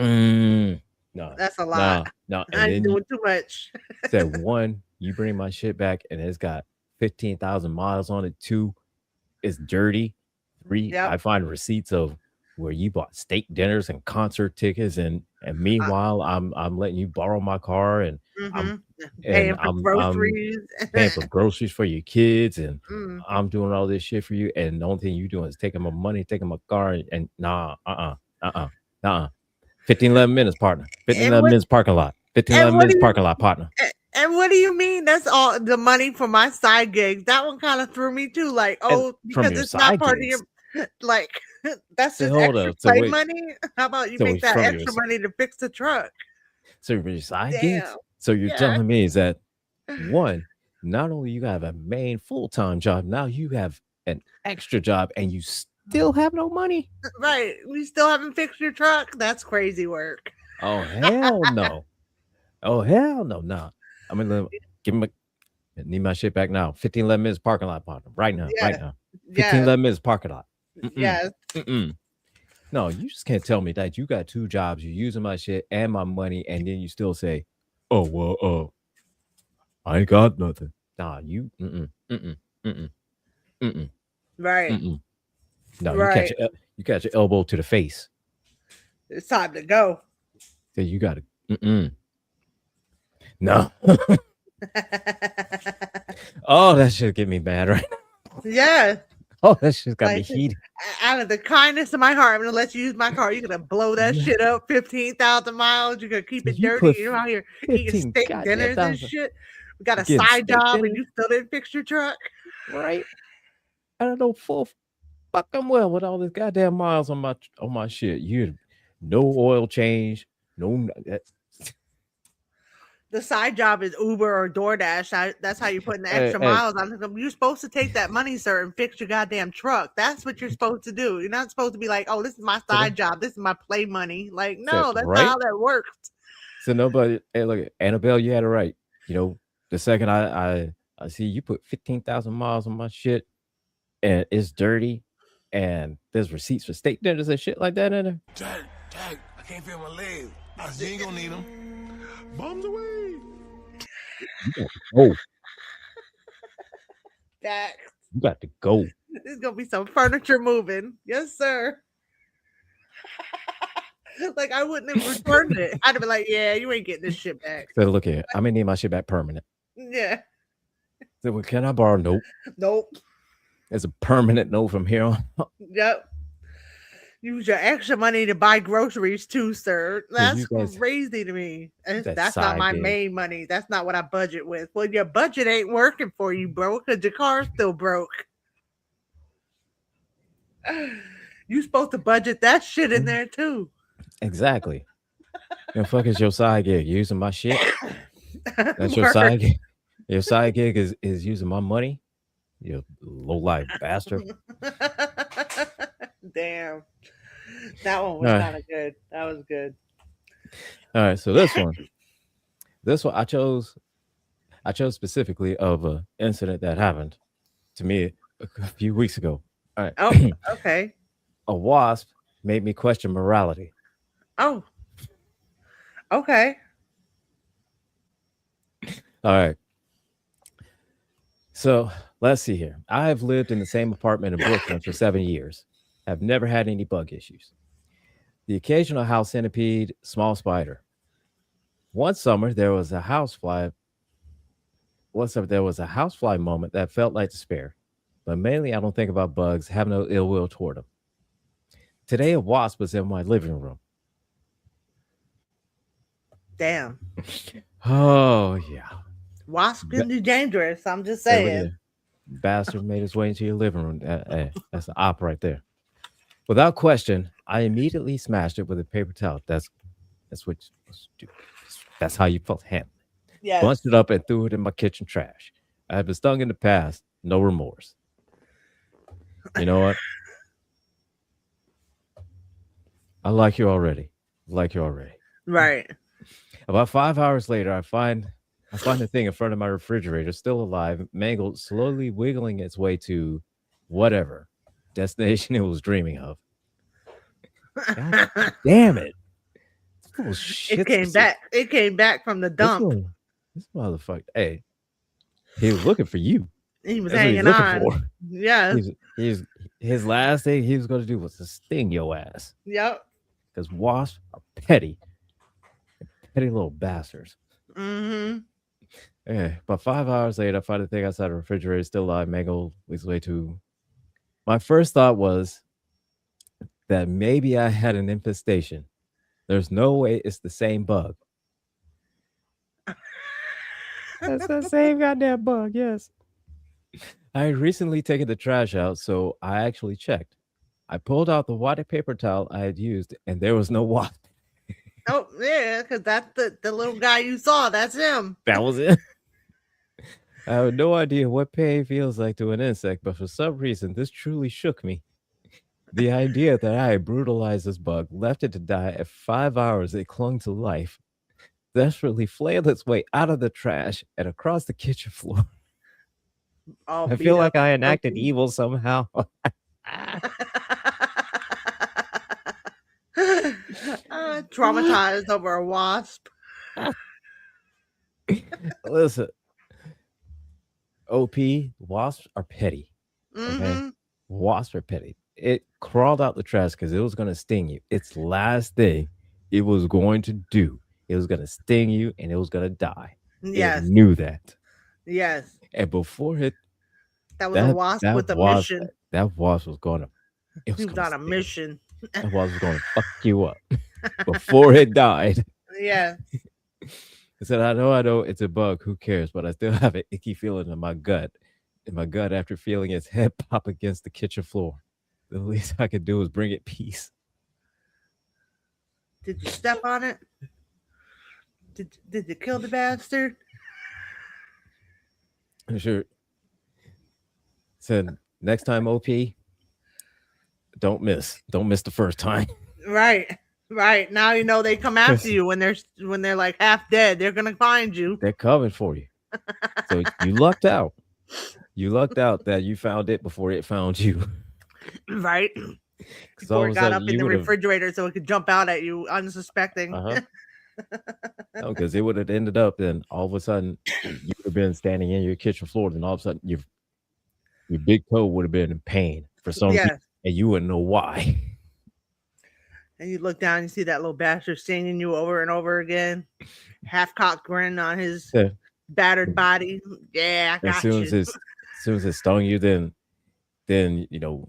Mm, no, That's a lot. no, no. And I'm then you doing too much. said one, you bring my shit back and it's got 15,000 miles on it. Two, it's dirty. Three, Yep. I find receipts of where you bought steak dinners and concert tickets, and Uh, meanwhile, I'm letting you borrow my car, and I'm mm-hmm. and Paying for I'm groceries. paying for groceries for your kids, and Mm. I'm doing all this shit for you, and the only thing you doing is taking my money, taking my car, and nah, uh-uh. 15, 11 minutes, partner. 15, And 11 what minutes parking lot. 15, and 11 what do minutes you parking lot, partner. and what do you mean that's all the money for my side gigs? That one kind of threw me too. Like, And oh, from because your it's not side part of your gigs. like that's So just hold extra up. So play wait. money. How about you So make that from your extra money to fix the truck? so from your side gigs. Damn. So you're Yeah. telling me is that one, not only you have a main full-time job, now you have an extra job and you still have no money? Right. We still haven't fixed your truck. That's crazy work. Oh hell no. Oh hell no. Nah. I mean give me need my shit back now. 15, 11 minutes parking lot, partner. Right now. Right Yeah. now. 15, Yes. 11 minutes parking lot. Mm-mm. Yes. Mm-mm. No, you just can't tell me that you got two jobs, you're using my shit and my money, and then you still say, "Oh well, I ain't got nothing." Nah, you, mm-mm, mm-mm, mm-mm, Right. mm-mm. No, Right. you catch your elbow to the face. It's time to go. So you got to, no. Oh, that should get me mad right now. Yeah. Oh, that shit got me Like heated. out of the kindness of my heart, I'm gonna let you use my car. You're gonna blow that No, shit up 15,000 miles. You're gonna keep it you dirty. put You're out here eating 15 steak goddamn dinners and thousand shit. We got a getting side steak job and dinner, you still didn't fix your truck. right? I don't know full fucking well with all this goddamn miles on my shit. You no oil change, no The side job is Uber or DoorDash. That's how you put in the hey, extra hey, miles on them. You're supposed to take that money, sir, and fix your goddamn truck. That's what you're supposed to do. You're not supposed to be like, oh, this is my so that side job. This is my play money. Like, said no, that's not right. how that works. So nobody. Hey, look, Annabelle, you had it right. You know, the second I see you put 15,000 miles on my shit and it's dirty, and there's receipts for steak dinners and shit like that in there. Jack, I can't feel my legs. I said, you ain't gonna need them. Bombs away. You got to go. That You got to go. there's gonna be some furniture moving. Yes, sir. Like I wouldn't have returned it. I'd have been like, yeah, you ain't getting this shit back. So look here, I'm gonna need my shit back permanent. Yeah. So well, can I borrow? Nope. Nope. It's a permanent no from here on. Yep. Use your extra money to buy groceries too, sir. So That's you guys, crazy to me. that That's not side my gig. main money. That's not what I budget with. Well, your budget ain't working for you, bro, because your car's still broke. You supposed to budget that shit in there too. Exactly. The fuck is your side gig? You using my shit? That's your Work. side gig. Your side gig is using my money. You low life bastard. Damn. That one was All right. kind of good. That was good. All right. So this one I chose specifically of a incident that happened to me a few weeks ago. All right. Oh, okay. A wasp made me question morality. Oh, okay. All right. So let's see here. I have lived in the same apartment in Brooklyn for 7 years. Have never had any bug issues. The occasional house centipede, small spider. One summer there was a housefly. One summer there was a housefly moment that felt like despair. But mainly I don't think about bugs, have no ill will toward them. Today a wasp was in my living room. Damn. Oh yeah. Wasp can be dangerous. I'm just Hey, look saying. here. Bastard made his way into your living room. That's the op right there. Without question, I immediately smashed it with a paper towel. That's what you do. That's how you felt handle. Yes. bunched it up, and threw it in my kitchen trash. I have been stung in the past. No remorse. You know what? I like you already. Right. About 5 hours later, I find the thing in front of my refrigerator, still alive, mangled, slowly wiggling its way to whatever destination it was dreaming of. God damn it! This It came back. It came back from the dump. This motherfucker. Hey, he was looking for you. He was That's what he's hanging looking on. for. Yeah. He's his last thing he was going to do was to sting your ass. Yep. Because wasps are petty little bastards. Mm-hmm. Yeah, about 5 hours later, I find the thing outside the refrigerator still alive, mangled, its way to. My first thought was that maybe I had an infestation. There's no way it's the same bug. That's the same goddamn bug, yes. I had recently taken the trash out, so I actually checked. I pulled out the water paper towel I had used, and there was no wasp. Oh yeah, because that's the little guy you saw. That's him. That was it. I have no idea what pain feels like to an insect, but for some reason, this truly shook me. The idea that I had brutalized this bug, left it to die at 5 hours, it clung to life, desperately flailed its way out of the trash and across the kitchen floor. All I beat feel up like I and enacted broken. evil somehow. Traumatized over a wasp. Listen, OP, wasps are petty. Okay? Mm-hmm. Wasps are petty. It crawled out the trash because it was going to sting you. Its last thing it was going to do, it was going to sting you and it was going to die. Yes. It knew that. Yes. And before it, That was a wasp with a mission. That wasp was going to. He was on a mission. That wasp was going to fuck you up before it died. Yeah. I said, I know, it's a bug. Who cares? But I still have an icky feeling in my gut. After feeling its head pop against the kitchen floor. The least I could do is bring it peace. Did you step on it? Did you kill the bastard? I'm sure. Said next time, OP, don't miss the first time. Right. Now you know they come after you when they're like half dead. They're gonna find you. They're coming for you. So you lucked out. You lucked out that you found it before it found you. Right. Before it got up in the refrigerator so it could jump out at you unsuspecting. Uh-huh. No, because it would have ended up then all of a sudden you would have been standing in your kitchen floor, and all of a sudden your big toe would have been in pain for some reason, and you wouldn't know why. And you look down and you see that little bastard stinging you over and over again. Half-cocked grin on his battered body. Yeah, I got you. As soon as it stung you, then you know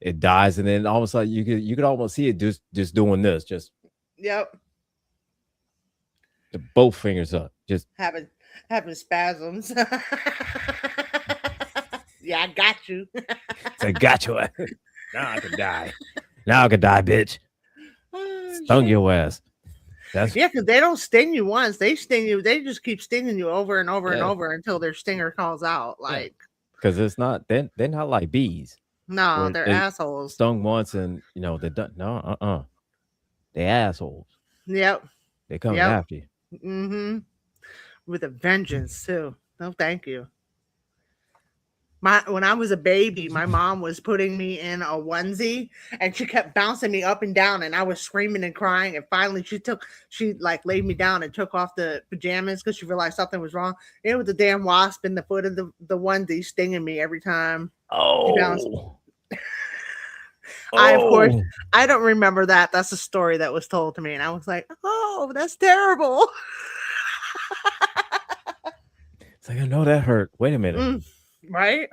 it dies, and then all of a sudden you could almost see it just doing this, just yep, both fingers up, just having spasms. Yeah, I got you. I got you. Now I can die. Now I can die, bitch. Stung your ass. Because they don't sting you once. They sting you. They just keep stinging you over and over and over until their stinger calls out. Like, because it's not they're not like bees. No, they're assholes. Stung once and they're done. No, they assholes. Yep. They coming after you. Mm-hmm. With a vengeance too. No, thank you. When I was a baby, my mom was putting me in a onesie and she kept bouncing me up and down and I was screaming and crying. And finally she laid me down and took off the pajamas because she realized something was wrong. It was a damn wasp in the foot of the onesie stinging me every time. Oh. Of course, I don't remember that. That's a story that was told to me. And I was like, oh, that's terrible. It's like, I know that hurt. Wait a minute. Right?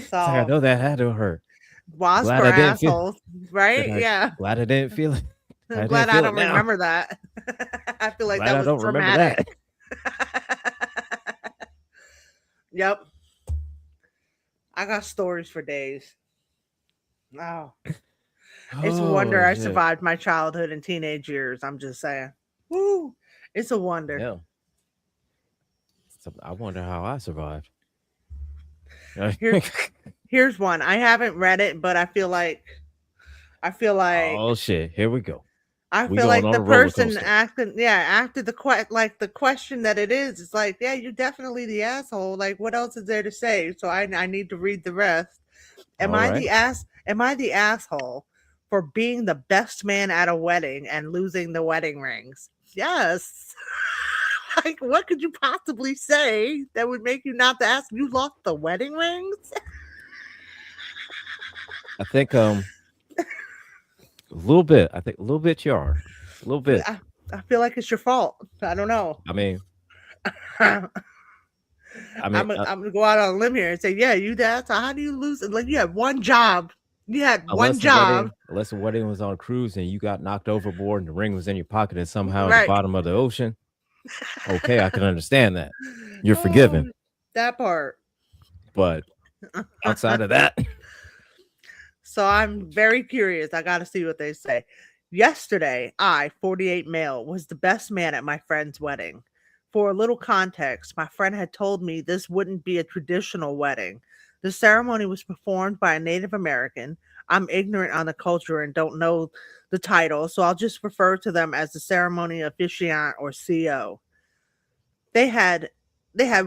So I know that had to hurt. Wasps are assholes, right? Yeah. Glad I didn't feel it. I'm glad I don't remember that. I feel like that was traumatic. Yep. I got stories for days. Oh. It's a wonder I survived my childhood and teenage years. I'm just saying. Woo! It's a wonder. Yeah. So I wonder how I survived. Here, here's one. I haven't read it, but I feel like Oh shit! Here we go. I We feel going like on the a roller person coaster. asking, after the question that it is, it's like, yeah, you're definitely the asshole. Like, what else is there to say? So I need to read the rest. All right. Am I the asshole for being the best man at a wedding and losing the wedding rings? Yes. Like, what could you possibly say that would make you not the ass? You lost the wedding rings? I think a little bit. I think a little bit you are. A little bit. I feel like it's your fault. I don't know. I mean, I'm I mean, gonna go out on a limb here and say, yeah, you that. So how do you lose it? Like, you had one job. You had one job. unless the wedding was on a cruise and you got knocked overboard and the ring was in your pocket and somehow at the Right. bottom of the ocean. Okay, I can understand that. You're forgiven. That part. But outside of that, So I'm very curious. I got to see what they say. Yesterday, I, 48 male, was the best man at my friend's wedding. For a little context, my friend had told me this wouldn't be a traditional wedding. The ceremony was performed by a Native American. I'm ignorant on the culture and don't know the title, so I'll just refer to them as the ceremony officiant or CO. They had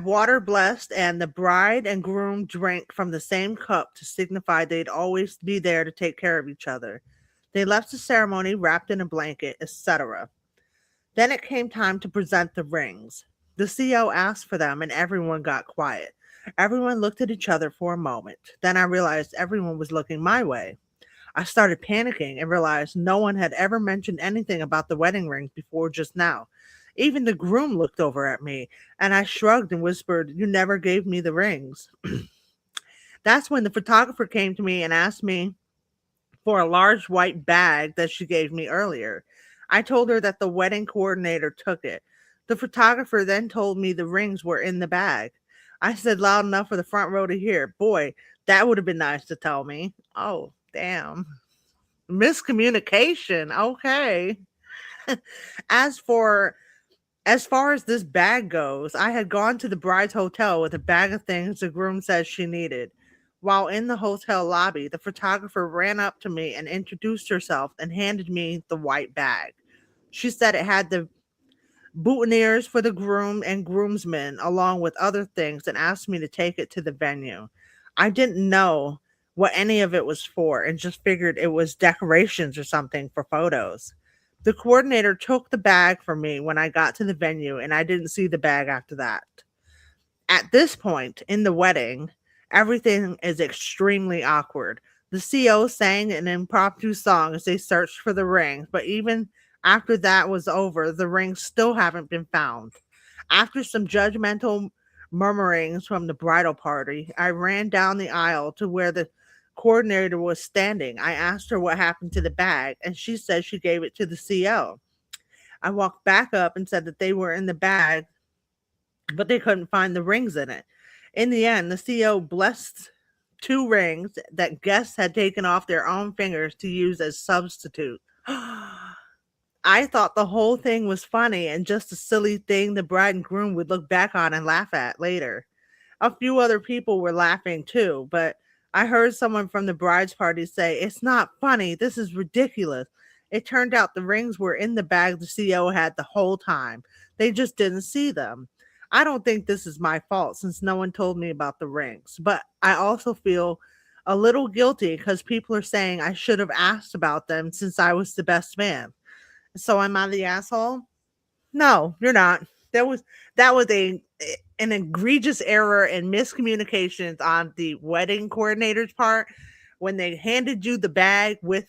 water blessed, and the bride and groom drank from the same cup to signify they'd always be there to take care of each other. They left the ceremony wrapped in a blanket, etc. Then it came time to present the rings. The CO asked for them, and everyone got quiet. Everyone looked at each other for a moment. Then I realized everyone was looking my way. I started panicking and realized no one had ever mentioned anything about the wedding rings before just now. Even the groom looked over at me, and I shrugged and whispered, "You never gave me the rings." That's when the photographer came to me and asked me for a large white bag that she gave me earlier. I told her that the wedding coordinator took it. The photographer then told me the rings were in the bag. I said loud enough for the front row to hear, "Boy, that would have been nice to tell me." Oh, damn. Miscommunication. Okay. As for As far as this bag goes, I had gone to the bride's hotel with a bag of things the groom said she needed. While in the hotel lobby, the photographer ran up to me and introduced herself and handed me the white bag. She said it had the boutonnieres for the groom and groomsmen, along with other things, and asked me to take it to the venue. I didn't know what any of it was for and just figured it was decorations or something for photos. The coordinator took the bag from me when I got to the venue, and I didn't see the bag after that. At this point in the wedding, everything is extremely awkward. The CO sang an impromptu song as they searched for the rings, but even after that was over, the rings still haven't been found. After some judgmental murmurings from the bridal party, I ran down the aisle to where the coordinator was standing. I asked her what happened to the bag, and she said she gave it to the CO. I walked back up and said that they were in the bag, but they couldn't find the rings in it. In the end, the CO blessed two rings that guests had taken off their own fingers to use as substitute. I thought the whole thing was funny and just a silly thing the bride and groom would look back on and laugh at later. A few other people were laughing too, but I heard someone from the bride's party say, "It's not funny. This is ridiculous." It turned out the rings were in the bag the CO had the whole time. They just didn't see them. I don't think this is my fault since no one told me about the rings, but I also feel a little guilty because people are saying I should have asked about them since I was the best man. So am I the asshole? No, you're not. That was an egregious error and miscommunications on the wedding coordinator's part. When they handed you the bag with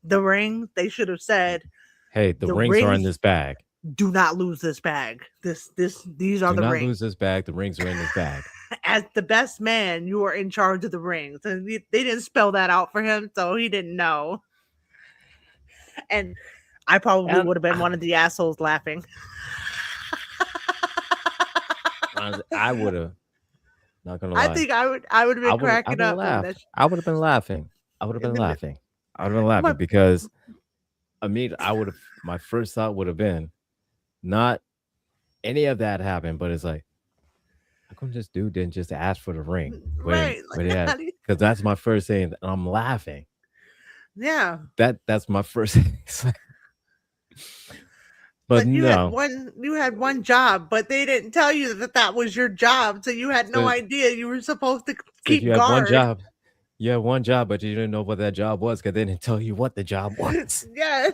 the ring, they should have said, hey, the rings are in this bag. "Do not lose this bag. These are Do the not rings." lose this bag. The rings are in this bag. As the best man, you are in charge of the rings. And they didn't spell that out for him, so he didn't know. And I probably would have been one of the assholes laughing. I would have. Not gonna lie. I think I would have been cracking up. I would have been laughing. I would have been laughing. I would have been laughing because I mean, my first thought would have been, not any of that happened, but it's like, how come this dude didn't just ask for the ring Right. when Like, he had? how do you, Because that's my first thing, and I'm laughing. yeah. That's my first thing. It's like, but But no, you had one job, but they didn't tell you that that was your job, so you had no so, idea you were supposed to so you keep had one guard. job. You had one job, but you didn't know what that job was because they didn't tell you what the job was. Yes.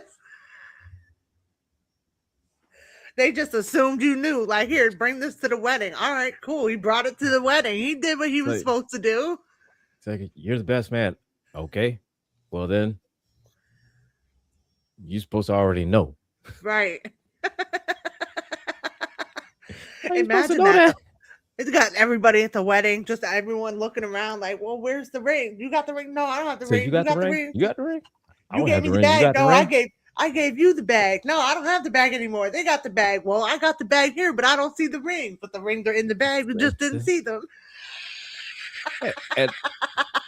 They just assumed you knew. Like, here, bring this to the wedding. All right, cool. He brought it to the wedding. He did what he was So supposed to do. it's like, you're the best man. Okay, well then you're supposed to already know. Right. How you supposed to Imagine know that. that? It's got everybody at the wedding, just everyone looking around like, well, where's the ring? You got the ring? No, I don't have the So you ring. You got the got the ring? ring? You got the ring? I You don't gave have me the the ring. You bag. got the No, ring? I gave you the bag. No, I don't have the bag anymore. They got the bag. Well, I got the bag here, but I don't see the ring. But the rings are in the bag. We just didn't see them. And,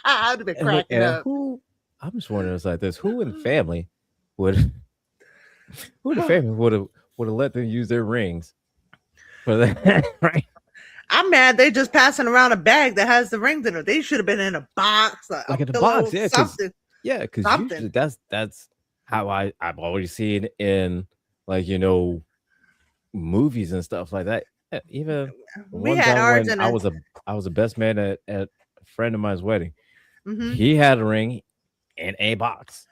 I'd have been and, cracking up. who? I'm just wondering, it's like this. Who in the family would? Who in the family would have let them use their rings for that? Right? I'm mad they just passing around a bag that has the rings in it. They should have been in a box, a Like in the pillow, box, yeah, something. because Something. usually that's how I've always seen in, like, movies and stuff like that. Yeah, even We one had time ours when in I was a best man at a friend of mine's wedding. Mhm. He had a ring in a box.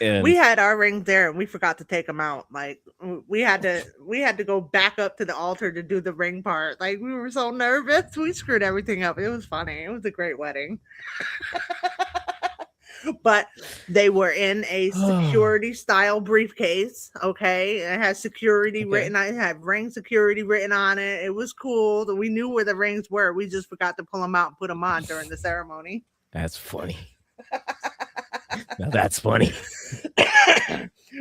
And We had our rings there and we forgot to take them out. Like we had to go back up to the altar to do the ring part. Like we were so nervous. We screwed everything up. It was funny. It was a great wedding. But they were in a security style briefcase. Okay. It had security written on it, had ring security written on it. It was cool. We knew where the rings were. We just forgot to pull them out and put them on during the ceremony. that's funny. Now that's funny.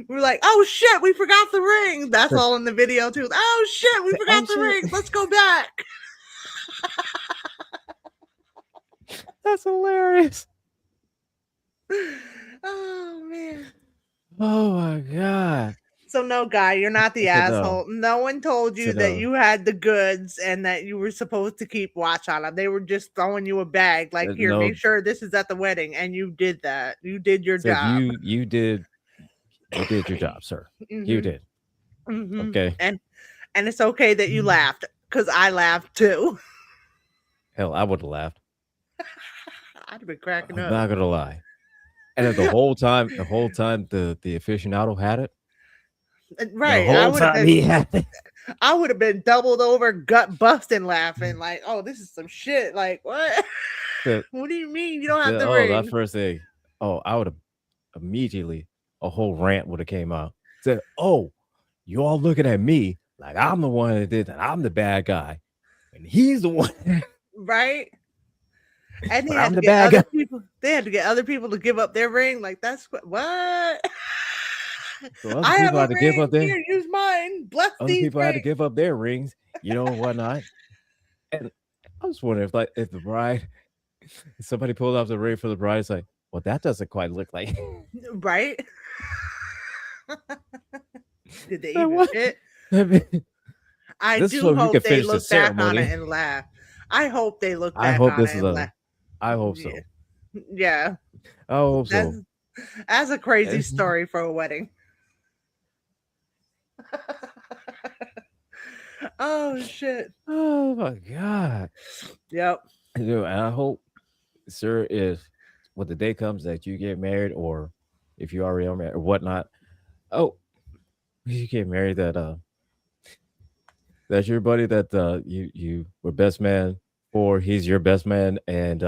We were like, oh shit, we forgot the ring. That's all in the video too. Oh shit, we forgot the ring. Let's go back. That's hilarious. Oh man. Oh my god. So no, guy, you're not the I said no. asshole. No one told you said that no. you had the goods and that you were supposed to keep watch on them. They were just throwing you a bag, like, here, No. make sure this is at the wedding, and you did that. You did your Said job. you did your job, sir. You Mhm. did. Mhm. Okay. And it's okay that you laughed, because I laughed too. Hell, I would have laughed. I'd have been cracking I'm up. not gonna lie. And the whole time the aficionado had it. Right. The whole time he had it. I would have been doubled over, gut busting, laughing like, "Oh, this is some shit." Like, what? What do you mean you don't have the ring? That first thing. Oh, I would have immediately, a whole rant would have came out. Said, "Oh, you all looking at me like I'm the one that did that. I'm the bad guy, and he's the one." Right. And But I'm the bad guy. They had to get other people to give up their ring. Like, that's what? So I have a had to give up ring. their Here, use mine. Bless other these people had to rings. give up their rings, and whatnot. And I was wondering if the bride, somebody pulled off the ring for the bride, it's like, well, that doesn't quite look like. Right. Did they Like, even what? fit? I This is do so we hope can they finish the look back on ceremony. it and laugh. I hope they look I back hope on this it is and laugh. I hope so. Yeah. I hope so. That's a crazy story for a wedding. Oh shit. Oh my god. Yep. And I hope, sir, if when the day comes that you get married, or if you already are married or whatnot, oh, you get married, that's your buddy that you were best man for. He's your best man, and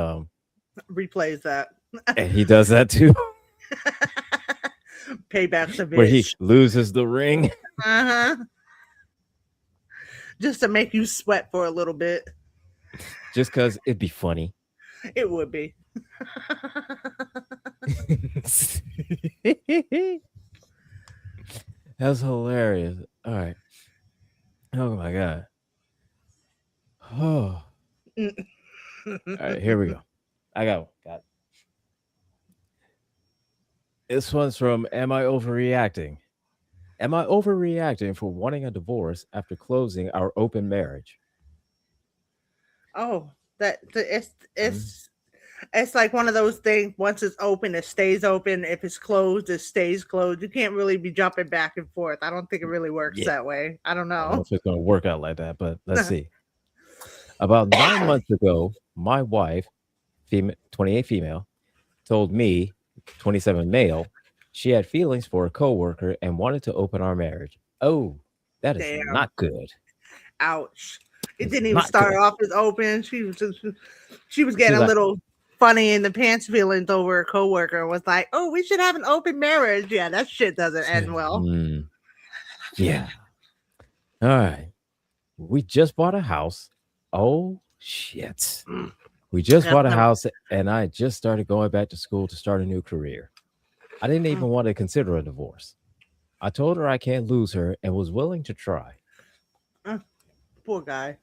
Replays that. and he does that too. Payback's a bitch. Where he loses the ring. Uh-huh. Just to make you sweat for a little bit. Just because it'd be funny. It would be. That's hilarious. All right. Oh my god. Oh. All right, here we go. I got one. Got it. This one's from Am I Overreacting? Am I overreacting for wanting a divorce after closing our open marriage? Oh, it's Mm, it's like one of those things. Once it's open, it stays open. If it's closed, it stays closed. You can't really be jumping back and forth. I don't think it really works yeah, that way. I don't I don't know know. if it's going to work out like that, but let's see. About 9 months ago, my wife, 28 female, told me, 27 male, she had feelings for a coworker and wanted to open our marriage. Oh, that is Damn. not good. Ouch. It It's didn't even not start good. off as open. She was She's getting a like, little funny in the pants feelings over a coworker. Was like, oh, we should have an open marriage. Yeah, that shit doesn't end well. "Hmm, yeah. All right. We just bought a house. Oh, shit. Mm, We just that's bought a never house and I just started going back to school to start a new career. I didn't mm, even want to consider a divorce. I told her I can't lose her and was willing to try. mm. Poor guy.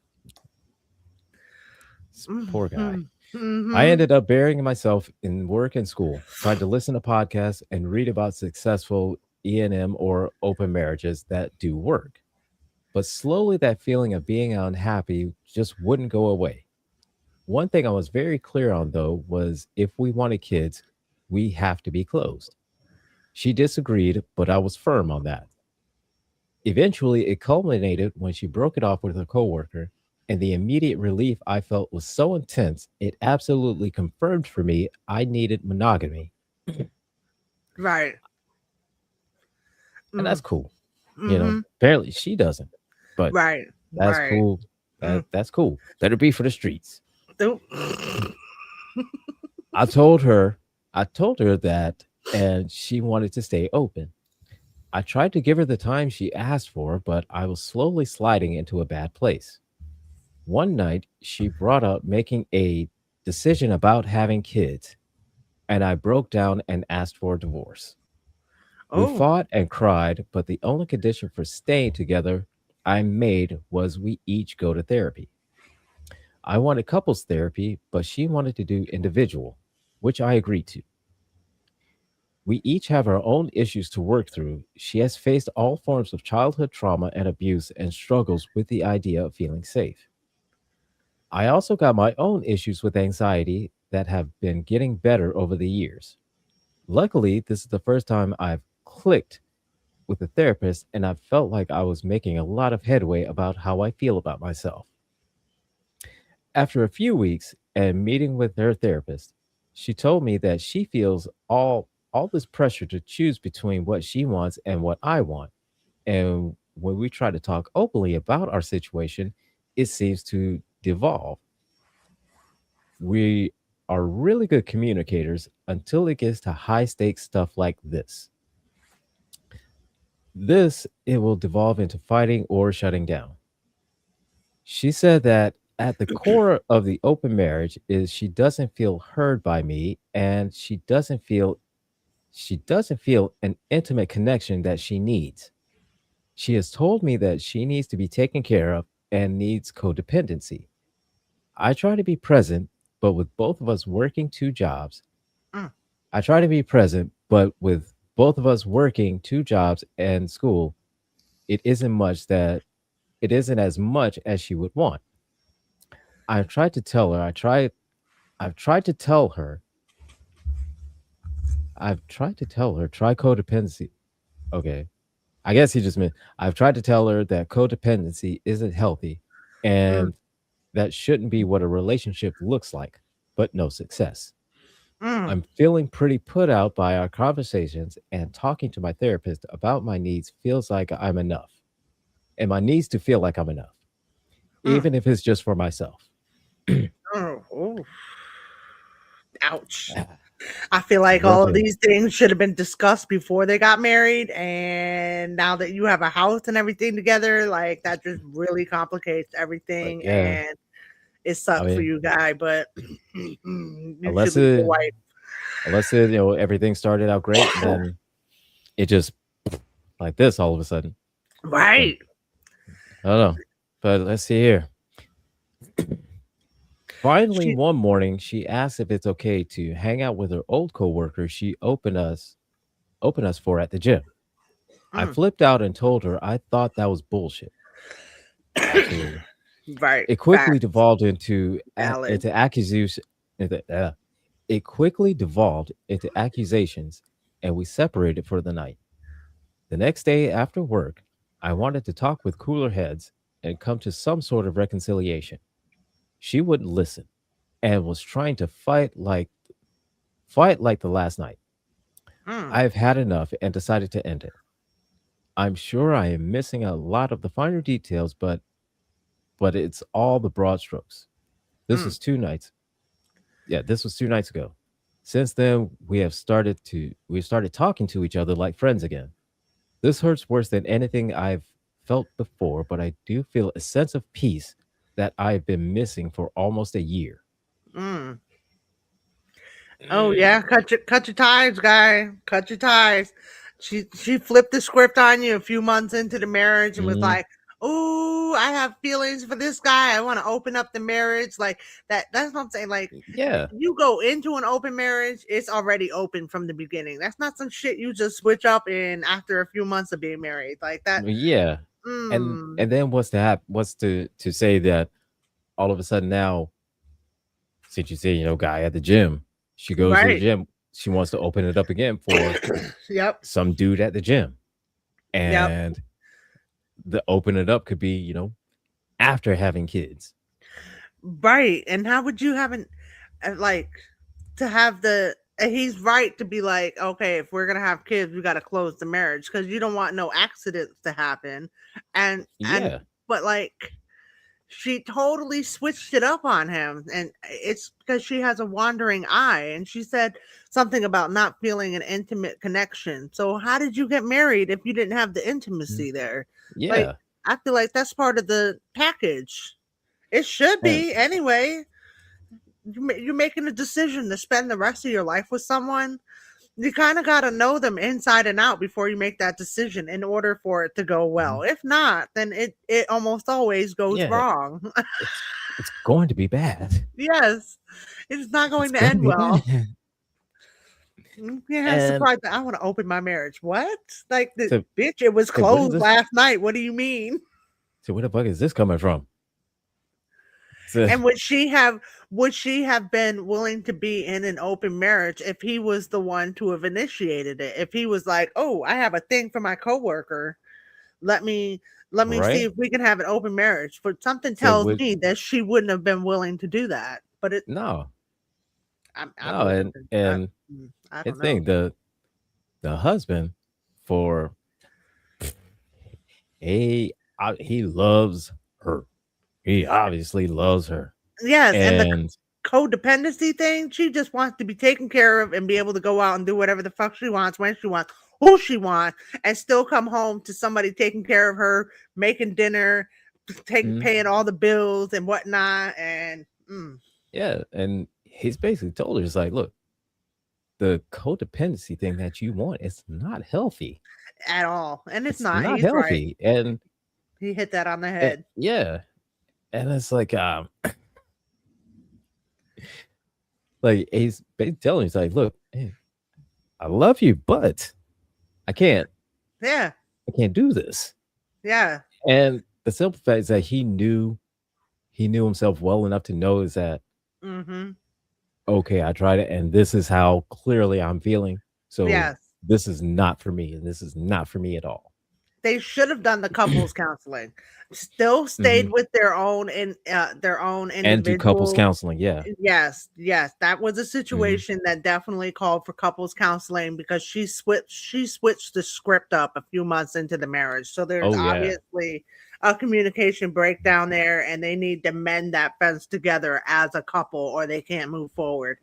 Poor guy. Mm-hmm. I Mm-hmm. ended up burying myself in work and school, trying to listen to podcasts and read about successful E&M or open marriages that do work. But slowly, that feeling of being unhappy just wouldn't go away. One thing I was very clear on, though, was if we wanted kids, we have to be closed. She disagreed, but I was firm on that. Eventually, it culminated when she broke it off with her coworker, and the immediate relief I felt was so intense, it absolutely confirmed for me I needed monogamy. Right. And that's Mm. cool. Mm-hmm. Apparently she doesn't, but Right. that's Right. cool. Mm. That's cool. Let her be for the streets. Oop. I told her, I told her that, and she wanted to stay open. I tried to give her the time she asked for, but I was slowly sliding into a bad place. One night, she brought up making a decision about having kids, and I broke down and asked for a divorce. We Oh. fought and cried, but the only condition for staying together I made was we each go to therapy. I wanted couples therapy, but she wanted to do individual, which I agreed to. We each have our own issues to work through. She has faced all forms of childhood trauma and abuse and struggles with the idea of feeling safe. I also got my own issues with anxiety that have been getting better over the years. Luckily, this is the first time I've clicked with a therapist and I felt like I was making a lot of headway about how I feel about myself. After a few weeks and meeting with her therapist, she told me that she feels all this pressure to choose between what she wants and what I want. And when we try to talk openly about our situation, it seems to devolve. We are really good communicators until it gets to high stakes stuff like this. This, it will devolve into fighting or shutting down. She said that at the core of the open marriage is she doesn't feel heard by me and she doesn't feel an intimate connection that she needs. She has told me that she needs to be taken care of and needs codependency. I try to be present, but with both of us working two jobs, Mm. I try to be present, but with both of us working two jobs and school, it isn't much that it isn't as much as she would want. I've tried to tell her, I've tried to tell her, I've tried to tell her, try codependency. Okay. I guess he just meant I've tried to tell her that codependency isn't healthy Mm. and that shouldn't be what a relationship looks like, but no success. Mm. I'm feeling pretty put out by our conversations, and talking to my therapist about my needs feels like I'm enough. And my needs to feel like I'm enough, Mm. even if it's just for myself. Oh. Oh. Ouch. Ah, I feel like rough all of edge. these things should have been discussed before they got married. And now that you have a house and everything together, like that just really complicates But everything. yeah, And it I sucks for mean, you, guy, but you should unless leave your it, wife. unless it, everything started out great and then it just like this all of a sudden. But Right. I don't know. But let's see here. Finally, She, one morning, she asked if it's okay to hang out with her old coworker she opened us for at the gym. I flipped out and told her I thought that was bullshit. Absolutely. Right. It quickly Fact. devolved into Valid. accusation. It quickly devolved into accusations, and we separated for the night. The next day after work, I wanted to talk with cooler heads and come to some sort of reconciliation. She wouldn't listen and was trying to fight like the last night. Mm, I've had enough and decided to end it. I'm sure I am missing a lot of the finer details, but it's all the broad strokes. This mm. was 2 nights. Yeah, this was 2 nights ago. Since then, we started talking to each other like friends again. This hurts worse than anything I've felt before, but I do feel a sense of peace that I've been missing for almost a year. Mm. Oh yeah, cut your ties, guy. Cut your ties. She flipped the script on you a few months into the marriage and was Mhm. like, "Oh, I have feelings for this guy. I want to open up the marriage." Like that. That's what I'm saying. Like Yeah, you go into an open marriage, it's already open from the beginning. That's not some shit you just switch up in after a few months of being married. Like that. yeah. Mm, And then what's to say that all of a sudden now, since you say, guy at the gym, she goes to the right. gym, she wants to open it up again for Yep. some dude at the gym. Yep. And the open it up could be, after having kids. Right. And how would you have like to have the and he's right to be like, okay, if we're gonna have kids, we gotta close the marriage because you don't want no accidents to happen. And Yeah. but like she totally switched it up on him, and it's because she has a wandering eye, and she said something about not feeling an intimate connection. So how did you get married if you didn't have the Mm. intimacy there? Like Yeah. I feel like that's part of the package. It should And be anyway. You're making a decision to spend the rest of your life with someone. You kind of got to know them inside and out before you make that decision in order for it to go well. Mhm. If not, then it almost always goes Yeah, wrong. it's going to be bad. Yes, it's not It's going to going to end be well. bad. Yeah, And surprised that I want to open my marriage. What? Like the so, bitch, it was what is closed this? last night. What do you mean? So where the fuck is this coming from? So, And would she have been willing to be in an open marriage if he was the one to have initiated it? If he was like, "Oh, I have a thing for my coworker. Let me see right? if we can have an open marriage." But something So tells would me that she wouldn't have been willing to do that. But no, I no, would have and been. and I his don't know. thing, the husband for he loves her. He obviously loves her, Yes, and the and codependency thing, she just wants to be taken care of and be able to go out and do whatever the fuck she wants, when she wants, who she wants, and still come home to somebody taking care of her, making dinner, mm, paying all the bills and whatnot. And yeah, and he's basically told her, it's like, look, the codependency thing that you want is not healthy. at all. And it's It's not. not He's right. healthy, and, He hit that on the head. yeah, and it's like he's basically telling, he's like, look, hey, I love you, but I can't. Yeah. I can't do this. Yeah. And the simple fact is that he knew himself well enough to know is that, Mm-hmm. okay, I tried it, and this is how clearly I'm feeling. So Yes. this is not for me, and this is not for me at all. They should have done the couples counseling. Still stayed Mhm. with their own And do couples individual. counseling, yeah. Yes, yes, that was a Mhm. situation that definitely called for couples counseling because she switched the script up a few months into the marriage. So there's Oh yeah. obviously a communication breakdown there, and they need to mend that fence together as a couple, or they can't move forward.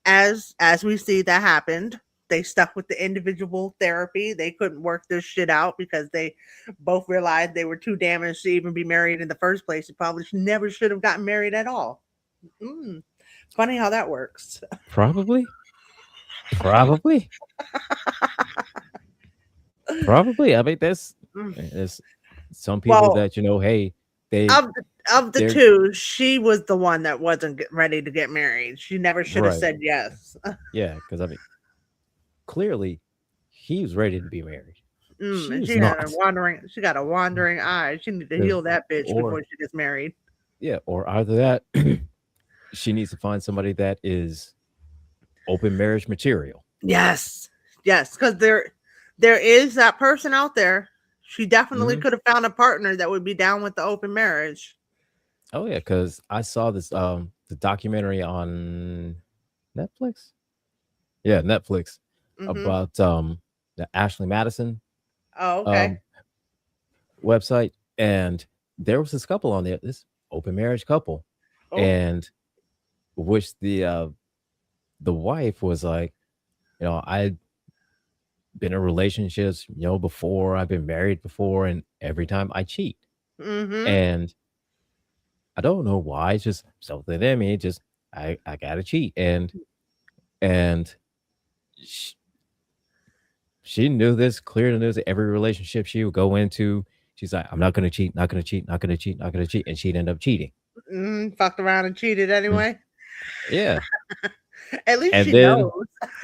As we see that happened. They stuck with the individual therapy. They couldn't work this shit out because they both realized they were too damaged to even be married in the first place. They probably never should have gotten married at all. Mm. Funny how that works. Probably. Probably. Probably. I mean, Mm. there's some people Well, that, hey, they of the they're two, she was the one that wasn't ready to get married. She never should have right. said yes. Yeah, because I mean, clearly he was ready to be married. And She's she had a not. wandering. She got a wandering eye. She need to heal that bitch before Or she gets married. yeah, or either that she needs to find somebody that is open marriage material. Yes, yes, because there is that person out there. She definitely Mhm. could have found a partner that would be down with the open marriage. Oh yeah, because I saw this the documentary on Netflix. Yeah, Netflix Mm-hmm. about the Ashley Madison Oh, okay. um website, and there was this couple on there, this open marriage couple, Oh. and which the wife was like, I'd been in relationships, before, I've been married before, and every time I cheat. Mm-hmm. And I don't know why, it's just something in me, just I gotta cheat. And she, she knew this, clear knew this. Every relationship she would go into, she's like, I'm not gonna cheat, not gonna cheat, not gonna cheat, not gonna cheat, and she'd end up cheating. Fucked around and cheated Mm. anyway. Yeah. At least And she then knows.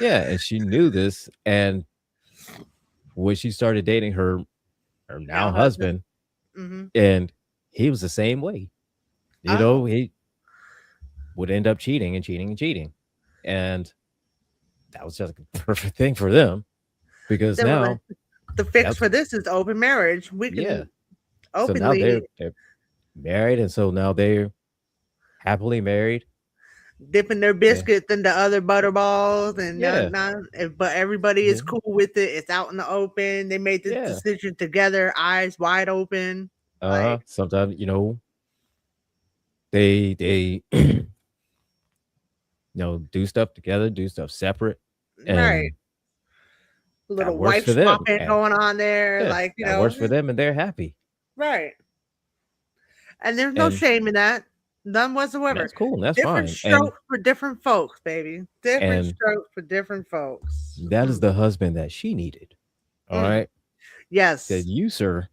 yeah, and she knew this, and when she started dating her now Now husband. husband, Mm-hmm. and he was the same way. Oh, He would end up cheating and cheating and cheating. And that was just a perfect thing for them because they were like, now the fix that's for this is open marriage. We yeah. can So now openly they're married, and so now they're happily married. dipping their Yeah. biscuits into other butter balls and Yeah. but everybody is Mhm. cool with it. It's out in the open. They made this Yeah. decision together, eyes wide open. Like, Sometimes, they do stuff together, do stuff separate, right. and that Little works wife for them. swapping And going on there. yeah, Like, that works for them and they're happy. right. And there's no And shame in that. None whatsoever. that's cool. And that's Different fine. And strokes for different folks, baby. Different and strokes for different folks. that is the husband that she needed. All Mm. right. Said Yes. you, sir.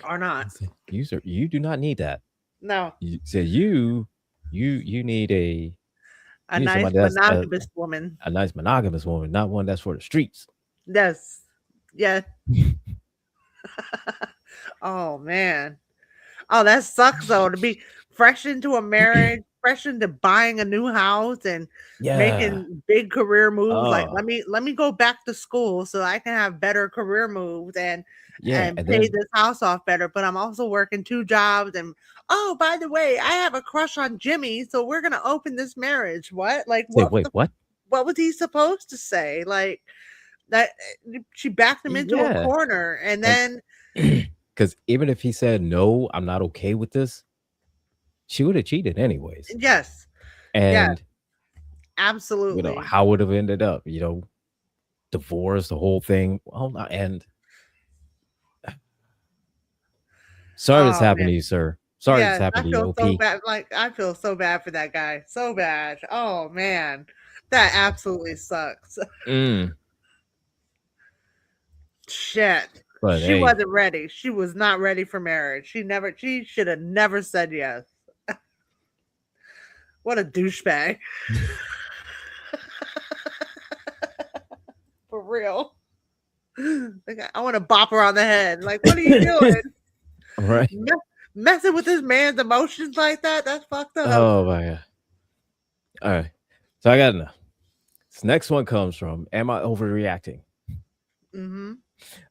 Or not. Said, you, sir, you do not need that. No. Said you need A you need nice somebody that's monogamous woman. a nice monogamous woman, not one that's for the streets. Yes. Yes. Oh man. Oh, that sucks though to be fresh into a marriage, fresh into buying a new house and Yeah. making big career moves. Like Oh, let me go back to school so I can have better career moves yeah. and And pay then this house off better. But I'm also working two jobs and oh, by the way, I have a crush on Jimmy, so we're gonna open this marriage. What? Like say, wait, what? what was he supposed to say? Like that she backed him into a Yeah. corner and And then because even if he said no, I'm not okay with this, she would have cheated anyways. yes, yes, And absolutely. how would have ended up, divorce, the whole thing. Well, and sorry this Oh happened man. to you, sir. Sorry this Yes, happened I to you, feel so OP. bad. Like I feel so bad for that guy. So bad. Oh man. That absolutely sucks. Mm, Shit. but She hey, wasn't ready. She was not ready for marriage. She should have never said yes. What a douchebag. For real. Like, I want to bop her on the head. Like, what are you doing? right? Messing with this man's emotions like that? That's fucked up. Oh my god. All right. So I got enough. This next one comes from, am I overreacting? Mm-hmm.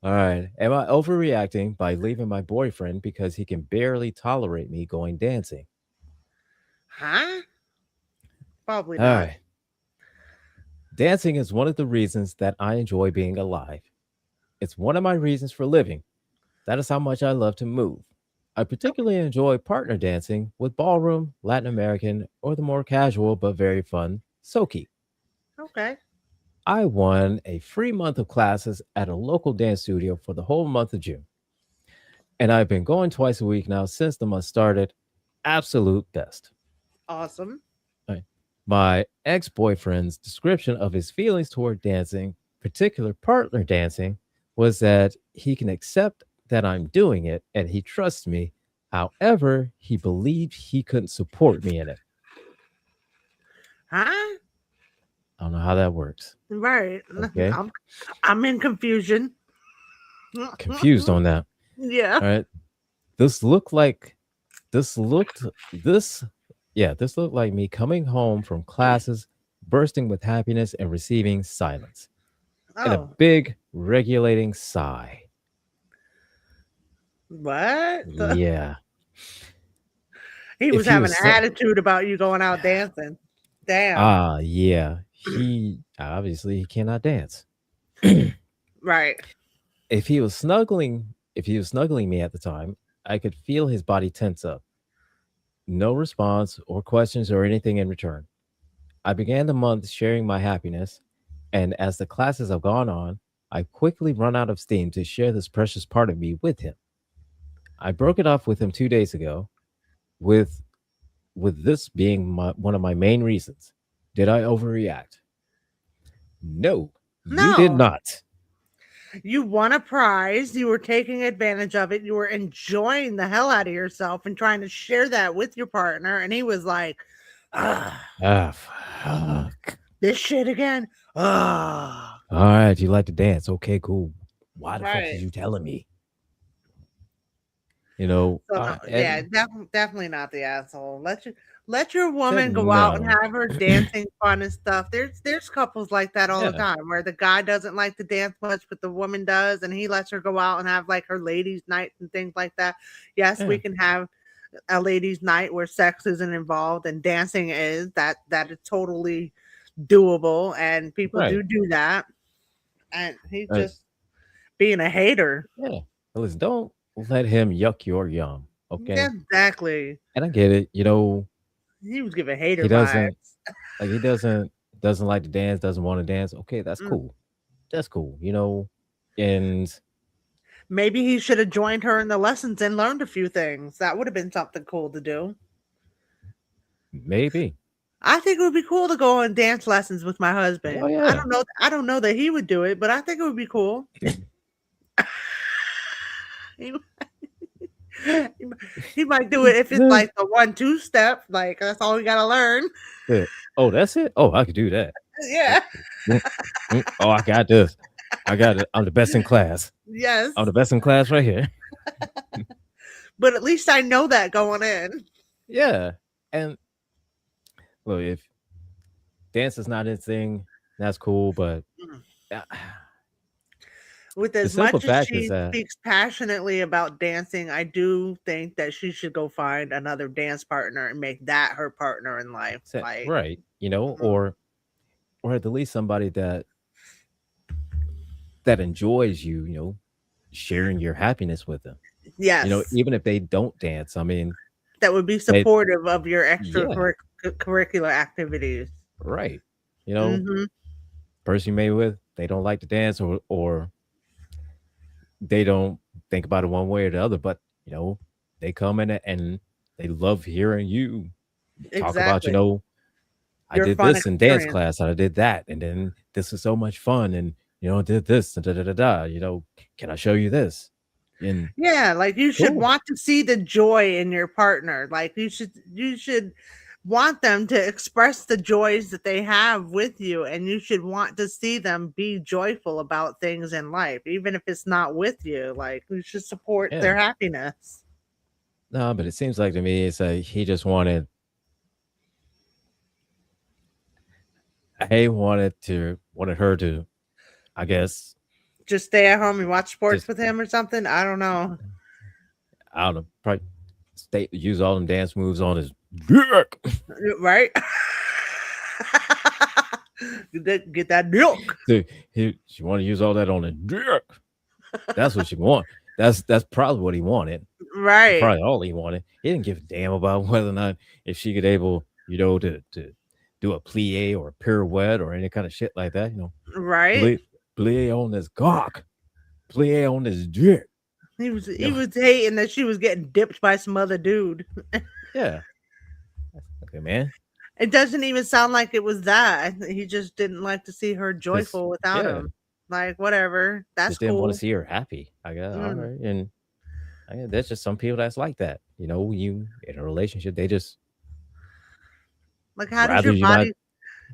All right. Am I overreacting by leaving my boyfriend because he can barely tolerate me going dancing? Huh? Probably All not. right. Dancing is one of the reasons that I enjoy being alive. It's one of my reasons for living. That is how much I love to move. I particularly enjoy partner dancing with ballroom, Latin American, or the more casual but very fun Soki. Okay. I won a free month of classes at a local dance studio for the whole month of June. And I've been going twice a week now since the month started. Absolute best. Awesome. Right. My ex boyfriend's description of his feelings toward dancing, particular partner dancing, was that he can accept that I'm doing it and he trusts me. However, he believed he couldn't support me in it. Huh? I don't know how that works. Right. Okay. I'm in confusion. confused on that. Yeah. All right. This looked like this looked this yeah, this looked like me coming home from classes, bursting with happiness and receiving silence. And a Oh, big regulating sigh. what? Yeah. He If was he having was an attitude about you going out dancing. Damn. yeah. He obviously he cannot dance. Right. If he was snuggling me at the time, I could feel his body tense up. No response or questions or anything in return. I began the month sharing my happiness, and as the classes have gone on, I quickly run out of steam to share this precious part of me with him. I broke it off with him 2 days ago, with this being one of my main reasons. Did I overreact? No, you did No. not. You won a prize. You were taking advantage of it. You were enjoying the hell out of yourself and trying to share that with your partner. And he was like, ah, Ah, fuck. this shit again. Ah, All right, you like to dance. Okay, cool. Why the fuck is right. you telling me? You know, So no, yeah, and definitely not the asshole. Let your said woman go out and no. have her dancing fun and stuff. There's couples like that all the Yeah, time where the guy doesn't like to dance much, but the woman does, and he lets her go out and have like her ladies' nights and things like that. Yes, yeah, we can have a ladies' night where sex isn't involved and dancing is. That is totally doable, and people right. do that. And he's Right. just being a hater. Yeah. Listen, don't let him yuck your yum. Okay. Exactly. And I get it. You know, He was giving hater he vibes. doesn't he doesn't like to dance, doesn't want to dance. Okay, that's Mm. cool. That's cool. You know, and Maybe he should have joined her in the lessons and learned a few things. That would have been something cool to do. maybe. I think it would be cool to go on dance lessons with my Oh husband. yeah. I don't know that he would do it, but I think it would be cool. He, he might do it if it's like the 1-2 step. Like that's all we gotta learn. Yeah. Oh, that's it. Oh, I could do that. Yeah. Oh, I got this. I got it. I'm the best in class. Yes. I'm the best in class right here. But at least I know that going in. Yeah. And look, if dance is not his thing, that's cool. But uh, With the as simple much as fact is she that speaks passionately about dancing, I do think that she should go find another dance partner and make that her partner in life. Like, right, you know, mhm. or at the least somebody that enjoys you, you know, sharing your happiness with them. You know, Yes, even if they don't dance, I mean, that would be they supportive of your yeah, extracurricular activities. right. You know, Hmm. person you made with, they don't like to dance or they don't think about it one way or the other, but you know, they come in and they love hearing you talk about, you Exactly. know, I Your did fun this in dance experience. class, and I did that, and then this is so much fun, and you know, I did this, and da da da da. You know, can I show you this? And Yeah, like you should cool, want to see the joy in your partner. Like you should want them to express the joys that they have with you, and you should want to see them be joyful about things in life even if it's not with you. Like you should support yeah. their happiness. No, but it seems like to me, it's like he just wanted her to, I guess, Just stay at home and watch sports just with him or something. I don't know. I don't know, probably use all them dance moves on his dick. Right? Get that milk. So she want to use all that on his dick. That's what she want. That's probably what he wanted. Right. Probably all he wanted. He didn't give a damn about whether or not if she could able, you know, to do a plie or a pirouette or any kind of shit like that. You know, Right. plie on this cock, plie on this dick. He You know, was hating that she was getting dipped by some other dude. yeah. Okay, man. It doesn't even sound like it was that. He just didn't like to see her Just joyful without yeah, him. Like whatever. That's just didn't want to cool. see her happy. I guess all Mm. right, and I guess there's just some people that's like that. You know, you in a relationship, they just Like rather you not.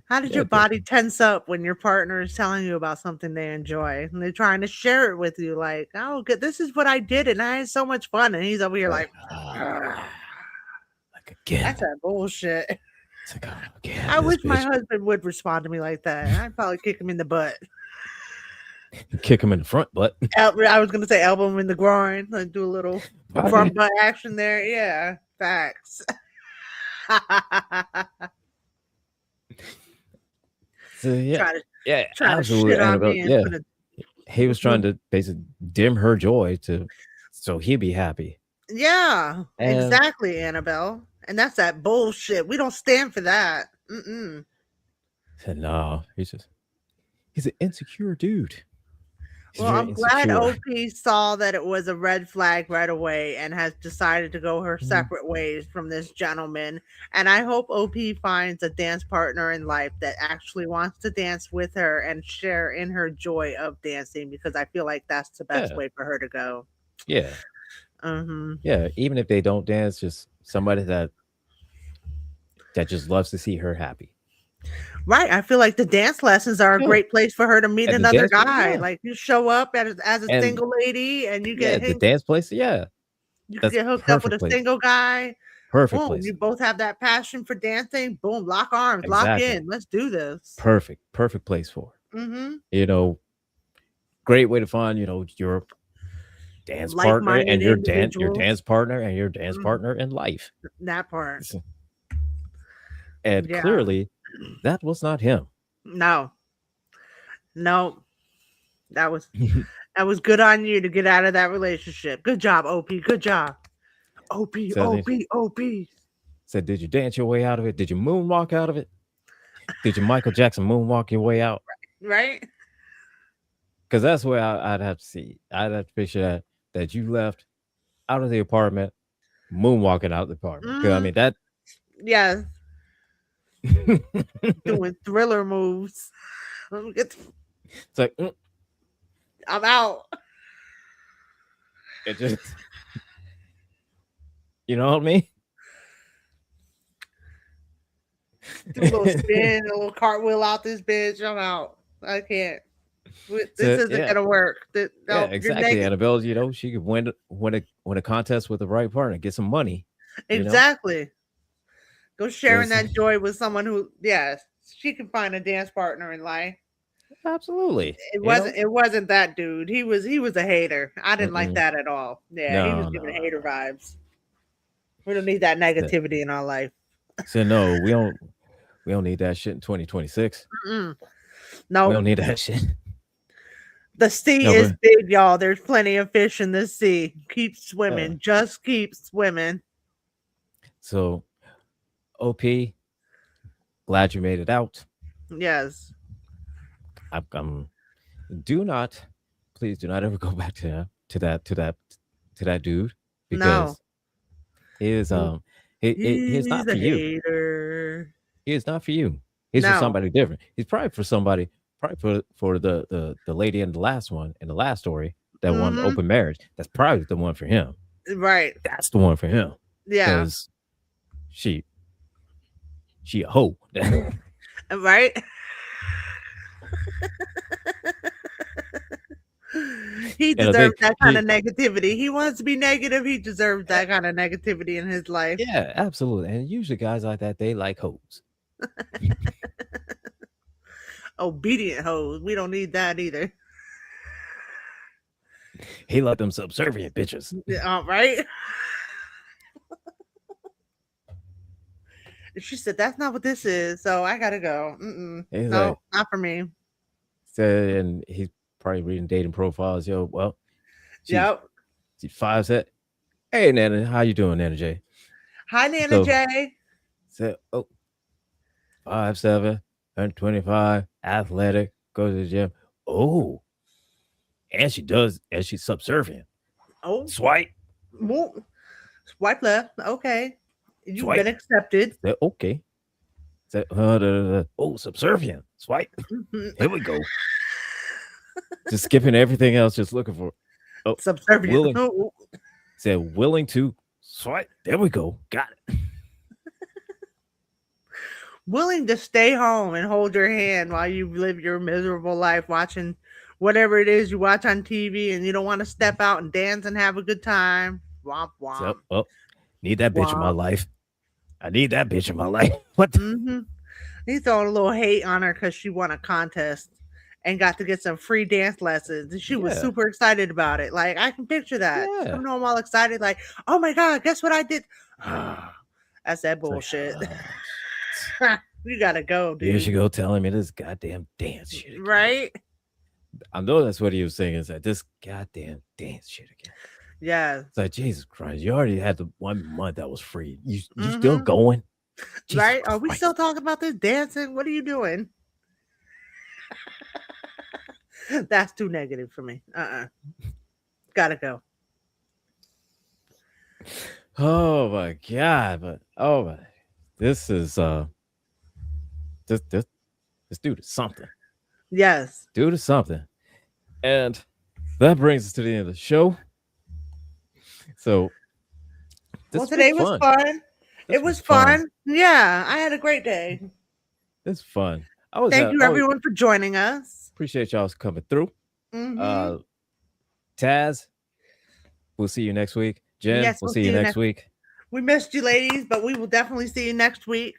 How did Yeah, your body tense up when your partner is telling you about something they enjoy and they're trying to share it with you? Like, oh, good, this is what I did and I had so much fun. And he's over here like, like again. that's that bullshit. It's like, oh, again, I this wish my bitch. husband would respond to me like that. I'd probably kick him in the butt. Kick him in the front butt. I was going to say elbow him in the groin. Like do a little front butt action there. Yeah, facts. So, yeah, Try to yeah, try to absolutely, shit on Annabelle. me and Yeah, put a he was trying to basically dim her joy so he'd be happy. yeah, And exactly, Annabelle. And that's that bullshit. We don't stand for that. Mm-mm. said, no, he's an insecure dude. He's Well, very I'm glad insecure. OP saw that it was a red flag right away and has decided to go her separate ways from this gentleman. And I hope OP finds a dance partner in life that actually wants to dance with her and share in her joy of dancing, because I feel like that's the best Yeah, way for her to go. yeah, Mm-hmm. yeah. Even if they don't dance, just somebody that just loves to see her happy. Right. I feel like the dance lessons are a Yeah, great place for her to meet at the another dance place, guy. yeah, Like you show up as a and single lady and you yeah, get the dance place, yeah, you can that's get hooked up with perfect a place. single guy. Perfect Boom. place. You both have that passion for dancing. Boom. Lock arms. Lock Exactly. in. Let's do this. Perfect place for her. Mm-hmm. You know, great way to find, your dance partner Like-minded and your dance individuals. partner and your dance Mhm. partner in life. That part. And Yeah. clearly that was not him. No. No. That was good on you to get out of that relationship. Good job, OP. Good job. OP, So OP, OP. said, did you dance your way out of it? Did you moonwalk out of it? Did you Michael Jackson moonwalk your way out? Right? Because that's where I'd have to see. I'd have to picture that you left out of the apartment, moonwalking out the apartment. Because I mean that. Yeah. Doing thriller moves. Let me get It's like I'm out. it just, you know what I mean? Do a little spin, a little cartwheel out this bitch. I'm out. I can't. This isn't yeah, gonna work. yeah, No, you're exactly. negative. Annabelle, she could win a contest with the right partner, get some money. Exactly. Go sharing Yes. that joy with someone who, yes, she can find a dance partner in life. Absolutely. It wasn't that dude. He was a hater. I didn't like Mm-mm. that at all. Yeah, he was No, giving no. hater vibes. We don't need that negativity in our life. So no, we don't need that shit in 2026. Mm-mm. We No, don't need that shit. the sea No, is but big, y'all. There's plenty of fish in the sea. Keep swimming. yeah. Just keep swimming. So OP, glad you made it out. Yes. I'm please do not ever go back to that dude, No. because he is he's not He's for a you. hater. He is not for you. He's for No. somebody different. He's probably for somebody, probably for the lady in the last story that won open marriage. That's probably the one for him. Right. That's the one for him. Yeah. Because she a hoe. Right. He deserves that kind of negativity. He wants to be negative. He deserves that kind of negativity in his life. Yeah, absolutely. And usually guys like that, they like hoes. Obedient hoes. We don't need that either. He like them subservient bitches. Right. She said, "That's not what this is." So I gotta go. No, like, not for me. And he's probably reading dating profiles. Yo, well, she's 5'7". Hey, Nana, how you doing, Nana J? Hi, Nana J. Said, 5'7", 125, athletic, goes to the gym. Oh, and she's subservient. Oh, swipe left. Okay, you've swipe. been accepted. Said, okay. Said, subservient. Swipe. Here we go. Just skipping everything else, just looking for subservient. Said willing to swipe. There we go. Got it. willing to stay home and hold your hand while you live your miserable life watching whatever it is you watch on TV, and you don't want to step out and dance and have a good time. Womp womp. So, well, need that bitch in my Womp. life. I need that bitch in my life. What? The- Mm-hmm. He throwing a little hate on her because she won a contest and got to get some free dance lessons. And she was Yeah. super excited about it. Like, I can picture that. She's Yeah. coming home all excited, like, oh my God, guess what I did? That's that It's like, bullshit. oh, You gotta go, here dude. she go telling me this goddamn dance shit again. Right? I know that's what he was saying, is that this goddamn dance shit again. Yeah. It's like, Jesus Christ, you already had the 1 month that was free. You still going? Jesus Right? Are we Christ. still talking about this dancing? What are you doing? That's too negative for me. Gotta go. Oh my God. But oh my, this is this dude is something. Yes. Dude is something. And that brings us to the end of the show. So this Well, today was fun. It was fun. Yeah, I had a great day. It's fun. I was Thank you, everyone, for joining us. appreciate y'all coming through. Mhm. Taz, we'll see you next week. Jen, Yes, we'll see you next week. We missed you, ladies, but we will definitely see you next week.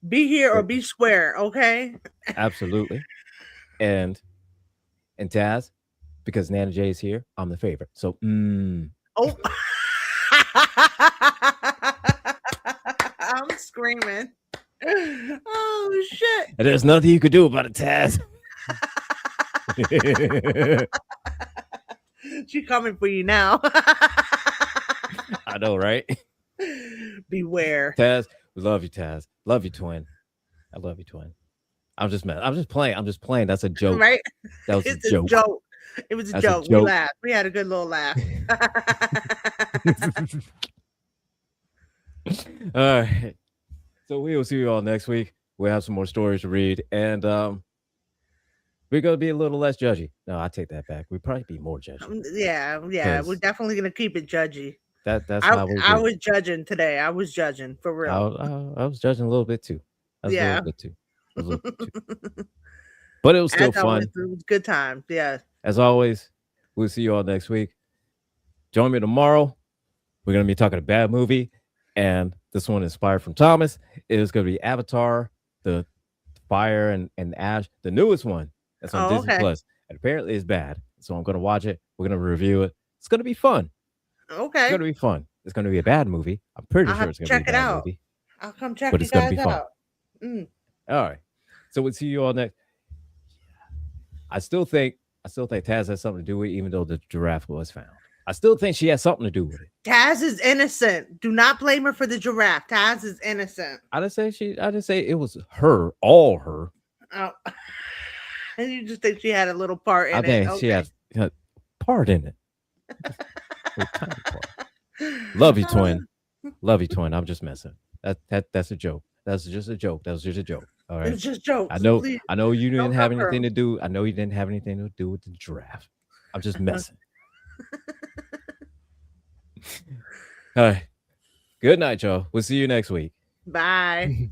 Be here or be square, okay? Absolutely. And Taz, because Nana J is here, I'm the favorite. So Oh. I'm screaming. Oh shit. and there's nothing you could do about it, Taz. She coming for you now. I know, right? Beware. Taz, we love you, Taz. Love you, twin. I love you, twin. I'm just playing. That's a joke. Right? That was It's a joke. It was a That's a joke. We joke. laughed. We had a good little laugh. All right. So we will see you all next week. We'll have some more stories to read, and we're gonna be a little less judgy. No, I take that back. We'd probably be more judgy. Yeah. Because We're definitely gonna keep it judgy. That's how we I do. was judging today. I was judging for real. I was judging a little bit too. Yeah. But it was still As always, fun. it was good times. Yeah. As always, we'll see you all next week. Join me tomorrow. We're going to be talking a bad movie, and this one inspired from Thomas. It is going to be Avatar, the Fire and Ash, the newest one that's on Disney Plus. And apparently it's bad. So I'm going to watch it. We're going to review it. It's going to be fun. Okay. It's going to be fun. It's going to be a bad movie. I'm pretty I'll sure have it's to going to be a check it bad out. movie. I'll come check But you it's going to guys be fun. out. Mm. All right. So we'll see you all next. I still think Taz has something to do with it, even though the giraffe was found. I still think she has something to do with it. Taz is innocent. Do not blame her for the giraffe. Taz is innocent. I didn't say it was her, all her. Oh. And you just think she had a little part in I it. think she has a part in it. A tiny part. Love you, twin. Love you, twin. I'm just messing. That's a joke. That's just a joke. That was just a joke. All right. It's just jokes. I know. Please. I know you didn't Don't have cover anything him. to do. I know you didn't have anything to do with the giraffe. I'm just messing. All right. Good night, y'all. We'll see you next week. Bye.